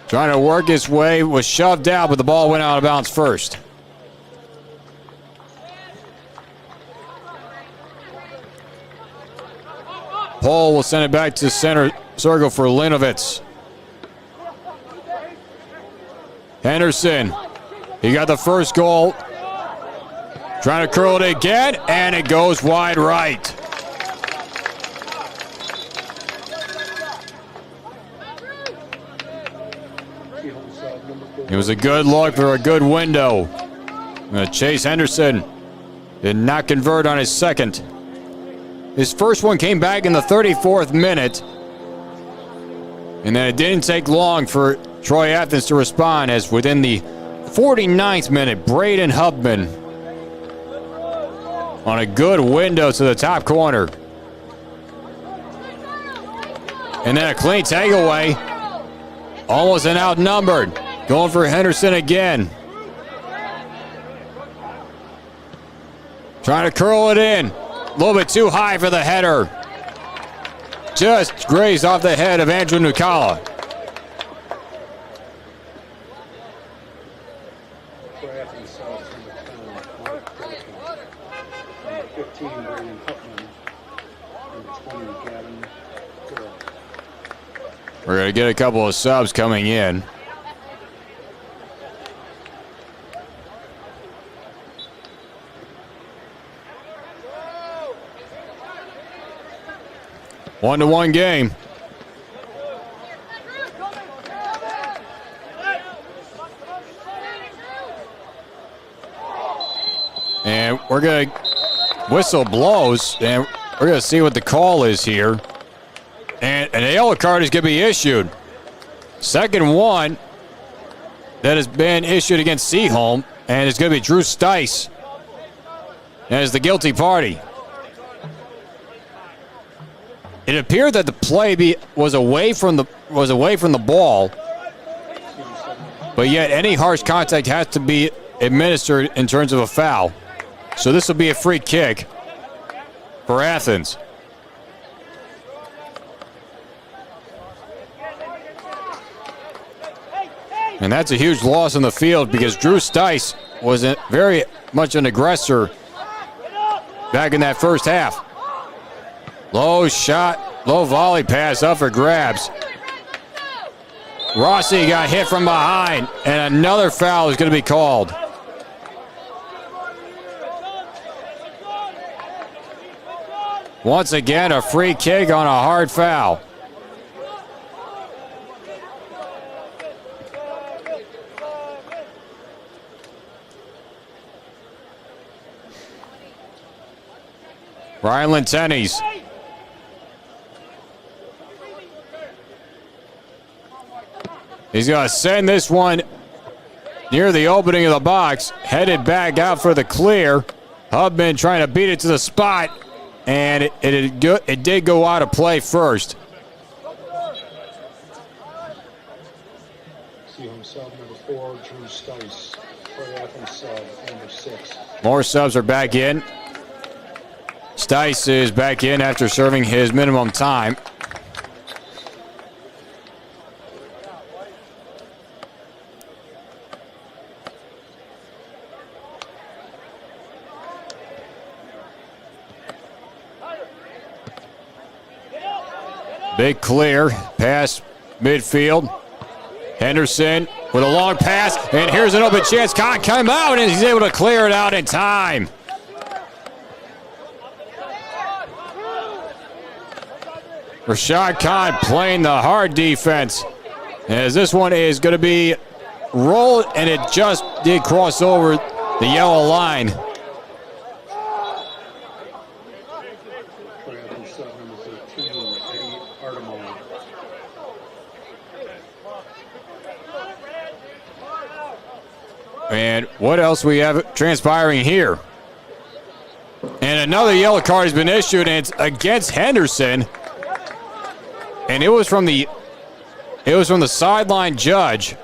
S23: trying to work his way, was shoved out, but the ball went out of bounds first. Paul will send it back to center circle for Linovitz. Henderson, he got the first goal. Trying to curl it again, and it goes wide right. It was a good look for a good window. Chase Henderson did not convert on his second. His first one came back in the 34th minute. And then it didn't take long for Troy Athens to respond, as within the 49th minute, Braden Hubman on a good window to the top corner. And then a clean takeaway. Almost an outnumbered. Going for Henderson again. Trying to curl it in. A little bit too high for the header. Just grazed off the head of Andrew Nucala. We're going to get a couple of subs coming in. One-to-one game. And we're going to whistle blows, and we're going to see what the call is here. And an yellow card is going to be issued. Second one that has been issued against SEAHOLM, and it's going to be Drew Stice as the guilty party. It appeared that the play was away from the ball, but yet any harsh contact has to be administered in terms of a foul. So this will be a free kick for Athens. And that's a huge loss in the field, because Drew Stice was very much an aggressor back in that first half. Low shot, low volley pass up for grabs. Rossi got hit from behind, and another foul is going to be called. Once again, a free kick on a hard foul. Ryan Lintenis He's going to send this one near the opening of the box. Headed back out for the clear. Hubman trying to beat it to the spot. And it did go out of play first.
S1: SEAHOLM sub number 4, Drew Stice. Troy Athens sub number 6.
S23: More subs are back in. Stice is back in after serving his minimum time. Big clear, pass midfield. Henderson with a long pass, and here's an open chance. Khan come out, and he's able to clear it out in time. Rashad Khan playing the hard defense, as this one is going to be rolled, and it just did cross over the yellow line. And what else we have transpiring here? And another yellow card has been issued, and it's against Henderson. And it was from the sideline judge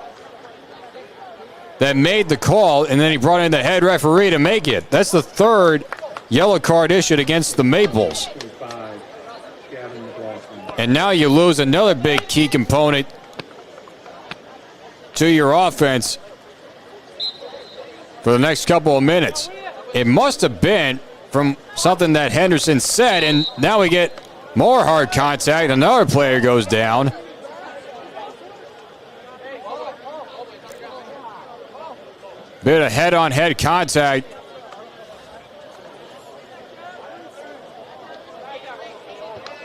S23: that made the call, and then he brought in the head referee to make it. That's the third yellow card issued against the Maples. And now you lose another big key component to your offense for the next couple of minutes. It must have been from something that Henderson said, and now we get more hard contact. Another player goes down. Bit of head-on-head contact.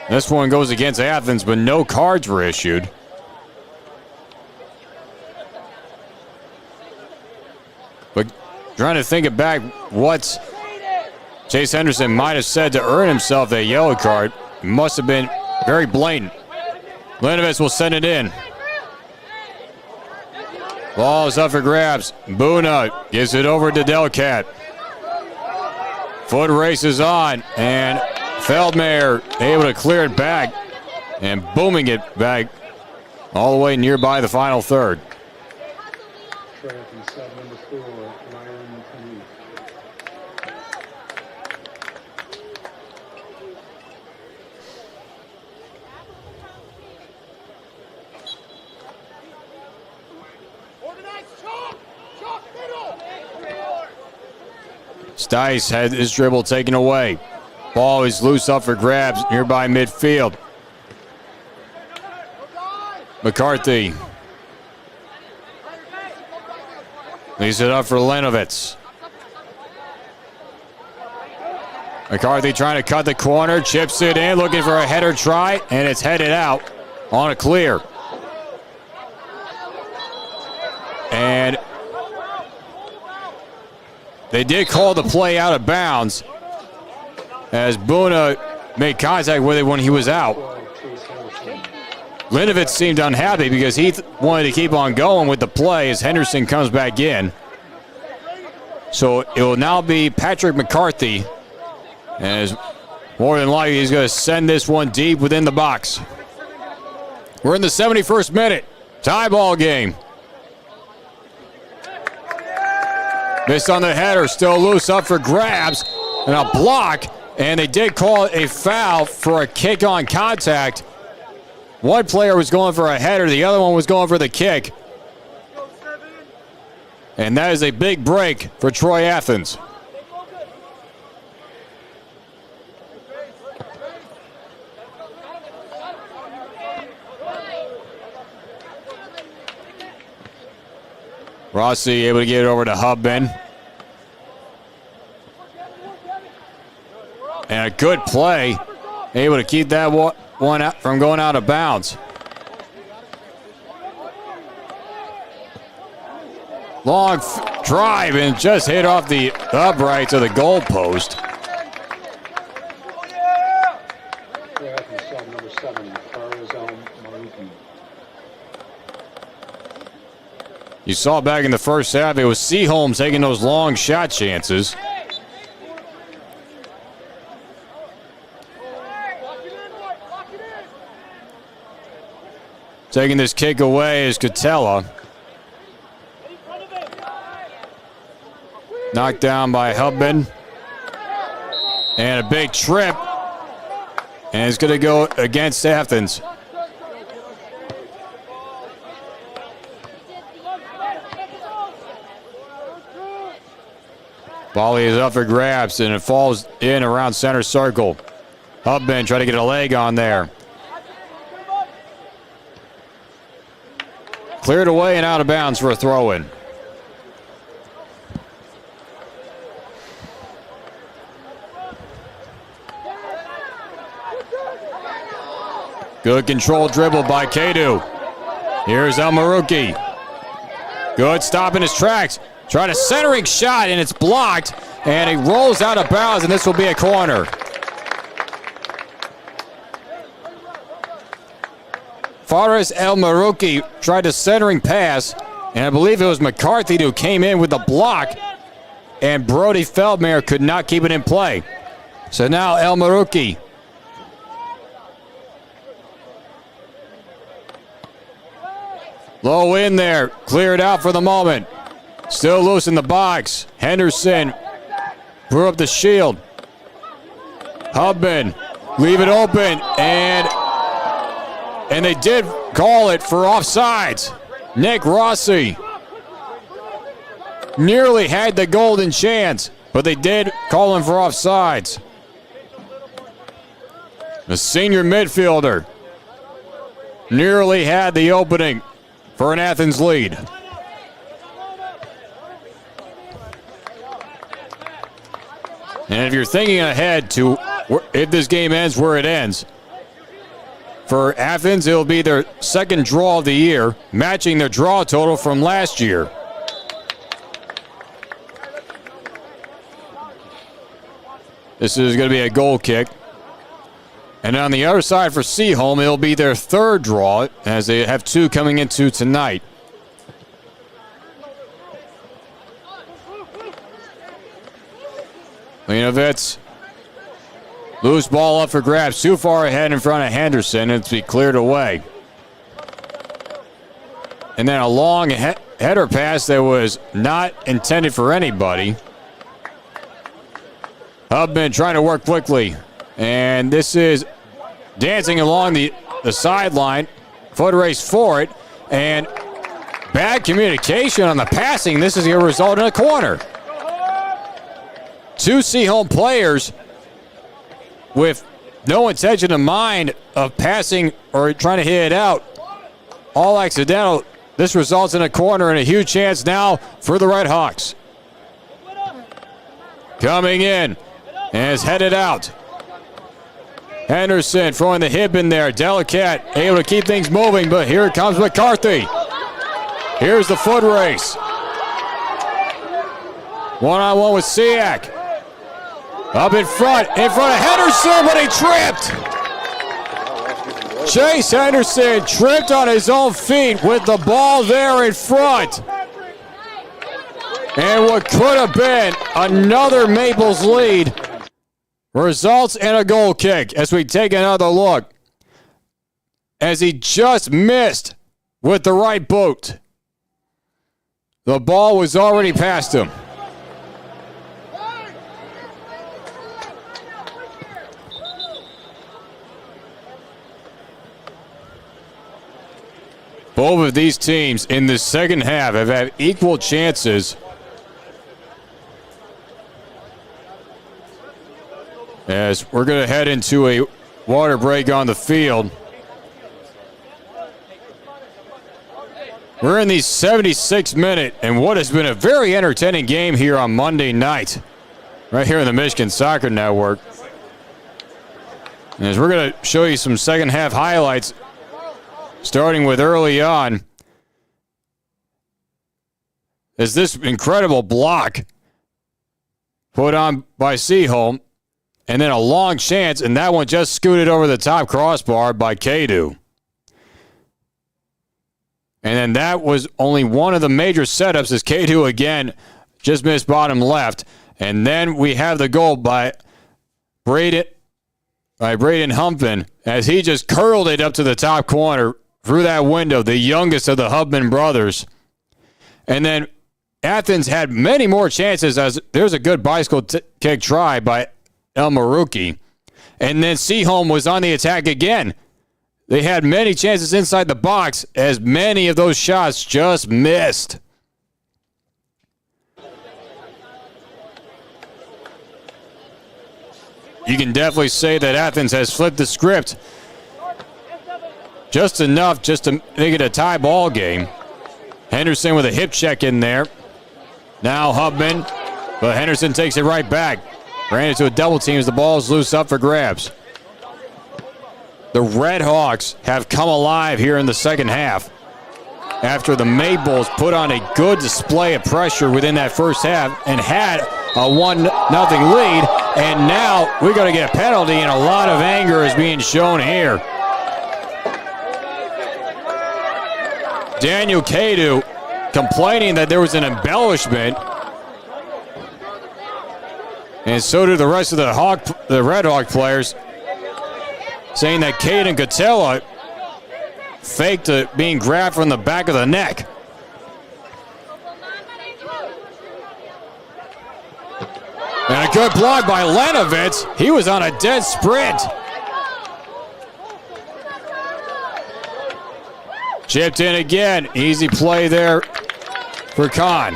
S23: This one goes against Athens, but no cards were issued. But trying to think it back, what Chase Henderson might have said to earn himself that yellow card. It must have been very blatant. Linovitz will send it in. Ball is up for grabs. Buna gives it over to Delcat. Foot races on, and Feldmayer able to clear it back and booming it back all the way nearby the final third. Stice had his dribble taken away. Ball is loose up for grabs nearby midfield. McCarthy leaves it up for Linovitz. McCarthy trying to cut the corner, chips it in, looking for a header try, and it's headed out on a clear. And they did call the play out of bounds as Buna made contact with it when he was out. Linovitz seemed unhappy because he wanted to keep on going with the play as Henderson comes back in. So it will now be Patrick McCarthy, as more than likely he's going to send this one deep within the box. We're in the 71st minute. Tie ball game. Missed on the header, still loose up for grabs, and a block, and they did call it a foul for a kick on contact. One player was going for a header, the other one was going for the kick. And that is a big break for Troy Athens. Rossi able to get it over to Hubman. And a good play. Able to keep that one out from going out of bounds. Long drive and just hit off the uprights of the goal post. You saw back in the first half, it was SEAHOLM taking those long shot chances. Taking this kick away is Catella. Knocked down by Hubman. And a big trip. And it's going to go against Athens. Volley is up for grabs, and it falls in around center circle. Hubman trying to get a leg on there. Cleared away and out of bounds for a throw-in. Good control dribble by Kadu. Here's El Marouki. Good stop in his tracks. Trying a centering shot, and it's blocked. And he rolls out of bounds, and this will be a corner. Fares El Marouki tried a centering pass, and I believe it was McCarthy who came in with the block, and Brody Feldmere could not keep it in play. So now El Marouki. Low in there, cleared out for the moment. Still loose in the box. Henderson threw up the shield. Hubman, leave it open, and they did call it for offsides. Nick Rossi nearly had the golden chance, but they did call him for offsides. The senior midfielder nearly had the opening for an Athens lead. And if you're thinking ahead to if this game ends where it ends, for Athens, it'll be their second draw of the year, matching their draw total from last year. This is going to be a goal kick. And on the other side for SEAHOLM, it'll be their third draw, as they have two coming into tonight. Linovitz, loose ball up for grabs, too far ahead in front of Henderson, and it's be cleared away. And then a long header pass that was not intended for anybody. Hubman trying to work quickly, and this is dancing along the sideline. Foot race for it, and bad communication on the passing. This is going to result in a corner. Two SEAHOLM players with no intention in mind of passing or trying to hit it out. All accidental. This results in a corner and a huge chance now for the Red Hawks. Coming in and is headed out. Henderson throwing the hip in there. Delicate able to keep things moving, but here comes McCarthy. Here's the foot race. One-on-one with Siak. Up in front of Henderson, but he tripped. Chase Henderson tripped on his own feet with the ball there in front. And what could have been another Maples lead results in a goal kick as we take another look. As he just missed with the right boot. The ball was already past him. Both of these teams in the second half have had equal chances. As we're going to head into a water break on the field. We're in the 76th minute, and what has been a very entertaining game here on Monday night, right here on the Michigan Soccer Network. As we're going to show you some second half highlights, starting with early on, is this incredible block put on by SEAHOLM, and then a long chance, and that one just scooted over the top crossbar by Kadu. And then that was only one of the major setups as K2 again just missed bottom left. And then we have the goal by Braden Humpman as he just curled it up to the top corner through that window, the youngest of the Hubman brothers. And then Athens had many more chances as there's a good bicycle kick try by El Marouki. And then SEAHOLM was on the attack again. They had many chances inside the box as many of those shots just missed. You can definitely say that Athens has flipped the script just enough just to make it a tie ball game. Henderson with a hip check in there. Now Hubman, but Henderson takes it right back. Ran into a double team as the ball is loose up for grabs. The Red Hawks have come alive here in the second half after the Maples put on a good display of pressure within that first half and had a 1-0 lead. And now we're going to get a penalty, and a lot of anger is being shown here. Daniel Kadu complaining that there was an embellishment. And so do the rest of the Red Hawk players, saying that Caden Catella faked being grabbed from the back of the neck. And a good block by Lenovitz. He was on a dead sprint. Chipped in again. Easy play there for Khan.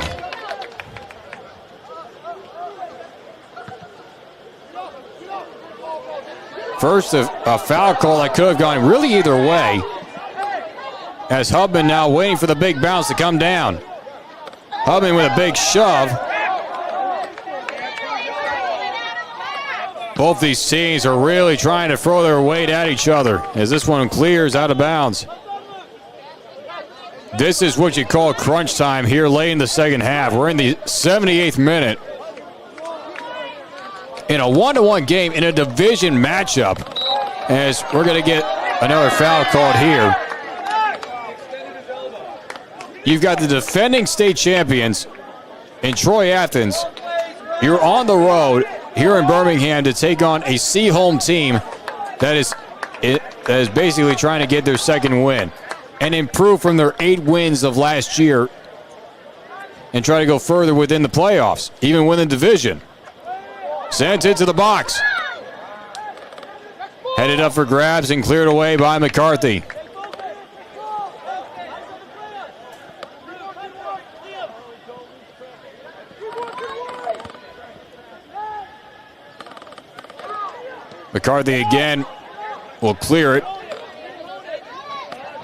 S23: First, a foul call that could have gone really either way, as Hubman now waiting for the big bounce to come down. Hubman with a big shove. Both these teams are really trying to throw their weight at each other as this one clears out of bounds. This is what you call crunch time here late in the second half. We're in the 78th minute. In a 1-1 game in a division matchup, as we're going to get another foul called here. You've got the defending state champions in Troy Athens. You're on the road here in Birmingham to take on a SEAHOLM team that is basically trying to get their second win and improve from their 8 wins of last year and try to go further within the playoffs, even win the division. Sent into the box. Headed up for grabs and cleared away by McCarthy. McCarthy again will clear it.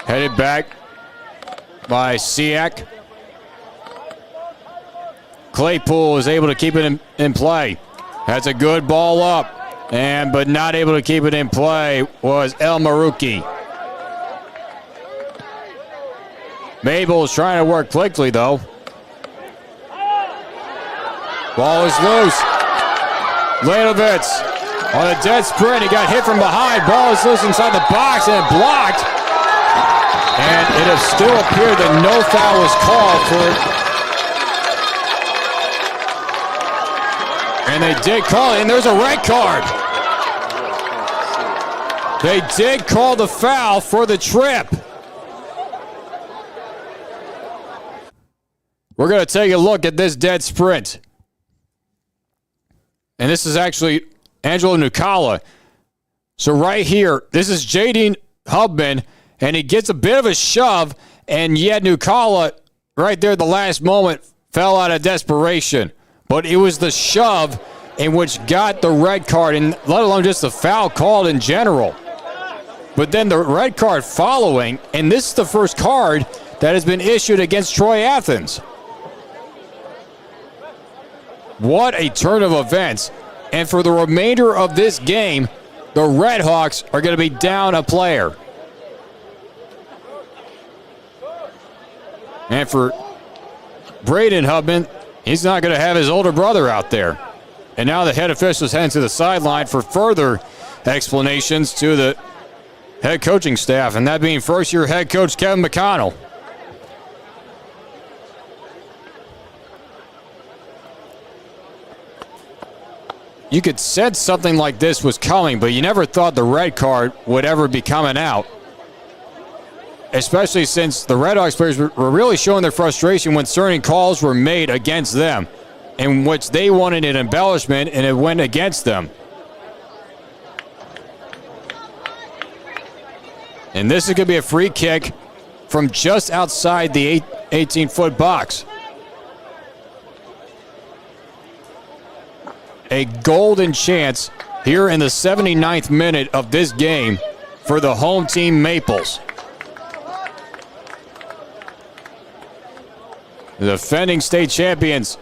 S23: Headed back by Siak. Claypool is able to keep it in play. That's a good ball up, but not able to keep it in play was El Marouki. Mabel is trying to work quickly, though. Ball is loose. Lenovitz on a dead sprint. He got hit from behind. Ball is loose inside the box and blocked. And it has still appeared that no foul was called for it. And they did call it, and there's a red card. They did call the foul for the trip. We're going to take a look at this dead sprint. And this is actually Angelo Nucala. So right here, this is Jaden Hubman, and he gets a bit of a shove, and yet Nucala, right there at the last moment, fell out of desperation. But it was the shove in which got the red card, and let alone just the foul called in general. But then the red card following, and this is the first card that has been issued against Troy Athens. What a turn of events. And for the remainder of this game, the Red Hawks are going to be down a player. And for Braden Hubman, he's not going to have his older brother out there. And now the head officials heading to the sideline for further explanations to the head coaching staff, and that being first-year head coach Kevin McConnell. you could sense something like this was coming, but you never thought the red card would ever be coming out. Especially since the Red Hawks players were really showing their frustration when certain calls were made against them, in which they wanted an embellishment, and it went against them. And this is going to be a free kick from just outside the 18-foot box. A golden chance here in the 79th minute of this game for the home team Maples. The defending state champions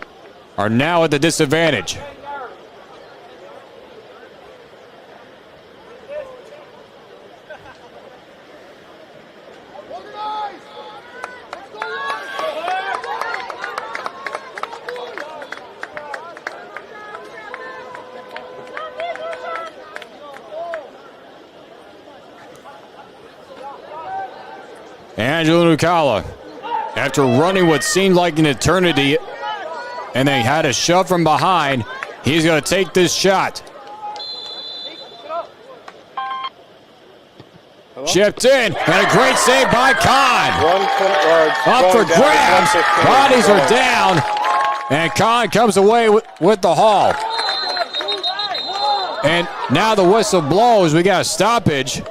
S23: are now at the disadvantage. Angelo Nucala, after running what seemed like an eternity, and they had a shove from behind, he's going to take this shot. Chipped in, and a great save by Kahn. Up for grabs, bodies are down, and Kahn comes away with the haul. And now the whistle blows, we got a stoppage.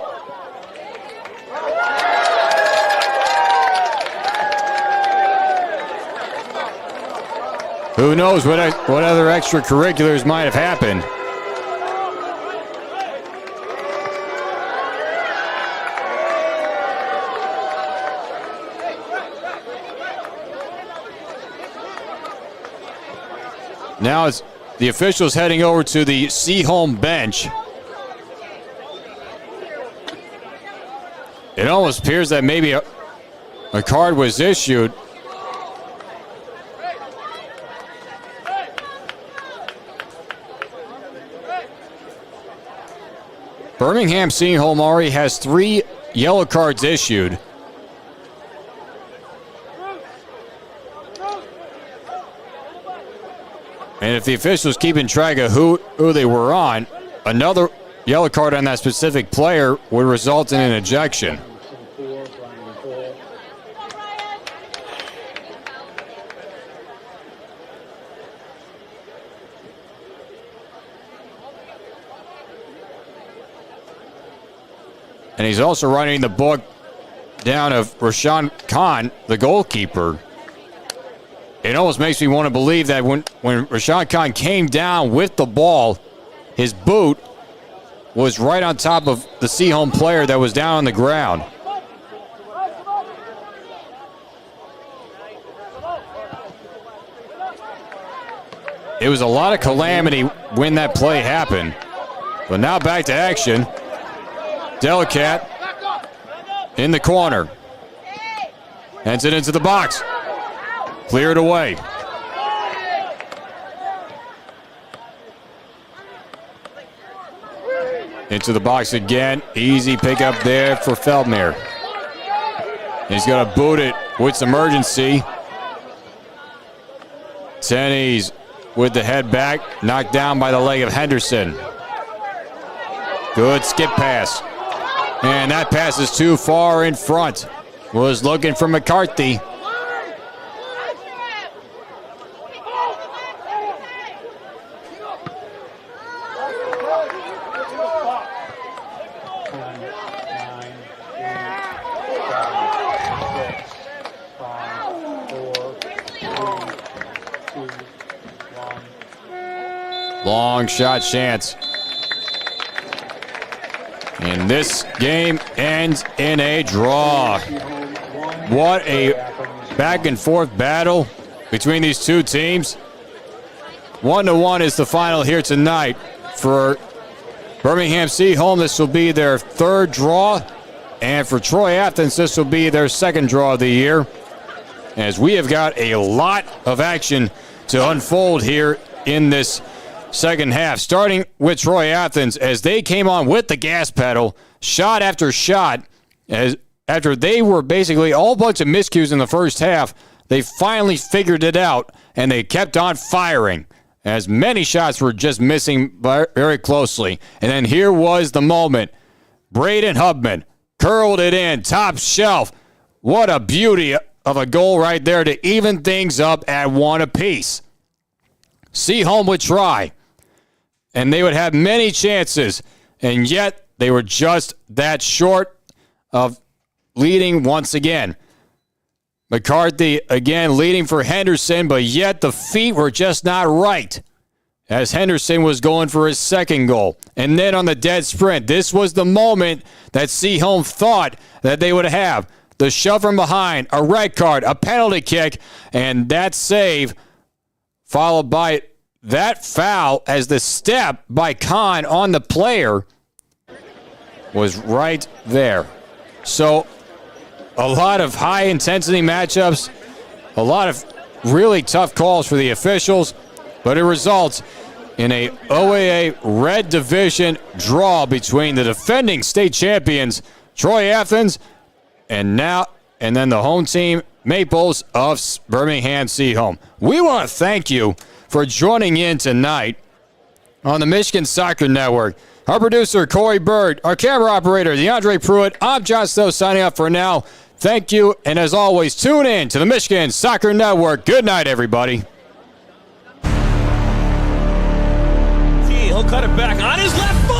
S23: Who knows what other extracurriculars might have happened. Now it's the officials heading over to the SEAHOLM bench. It almost appears that maybe a card was issued. Birmingham SEAHOLM already has 3 yellow cards issued. And if the officials keeping track of who they were on, another yellow card on that specific player would result in an ejection. And he's also writing the book down of Rashawn Khan, the goalkeeper. It almost makes me want to believe that when Rashawn Khan came down with the ball, his boot was right on top of the SEAHOLM player that was down on the ground. It was a lot of calamity when that play happened. But now back to action. Delicat in the corner. Hits it into the box. Cleared away. Into the box again. Easy pickup there for Feldmere. He's going to boot it with some urgency. Tenney's with the head back. Knocked down by the leg of Henderson. Good skip pass. And that pass is too far in front. Was looking for McCarthy. Long shot chance. And this game ends in a draw. What a back and forth battle between these two teams. 1-1 is the final here tonight for Birmingham SEAHOLM. This will be their 3rd draw. And for Troy Athens, this will be their 2nd draw of the year. As we have got a lot of action to unfold here in this second half, starting with Troy Athens as they came on with the gas pedal, shot after shot. As after they were basically all bunch of miscues in the first half, they finally figured it out and they kept on firing. as many shots were just missing very closely. And then here was the moment. Braden Hubman curled it in, top shelf. What a beauty of a goal right there to even things up at 1 apiece. SEAHOLM would try, and they would have many chances, and yet they were just that short of leading once again. McCarthy again leading for Henderson, but yet the feet were just not right as Henderson was going for his second goal. And then on the dead sprint, this was the moment that SEAHOLM thought that they would have. The shove from behind, a red card, a penalty kick, and that save followed by that foul as the step by Khan on the player was right there. So a lot of high-intensity matchups, a lot of really tough calls for the officials, but it results in a OAA Red Division draw between the defending state champions, Troy Athens, and then the home team, Maples of Birmingham SEAHOLM. We want to thank you for joining in tonight on the Michigan Soccer Network. Our producer, Corey Bird, our camera operator, DeAndre Pruitt. I'm John Stowe signing up for now. Thank you, and as always, tune in to the Michigan Soccer Network. Good night, everybody.
S2: He'll cut it back on his left foot.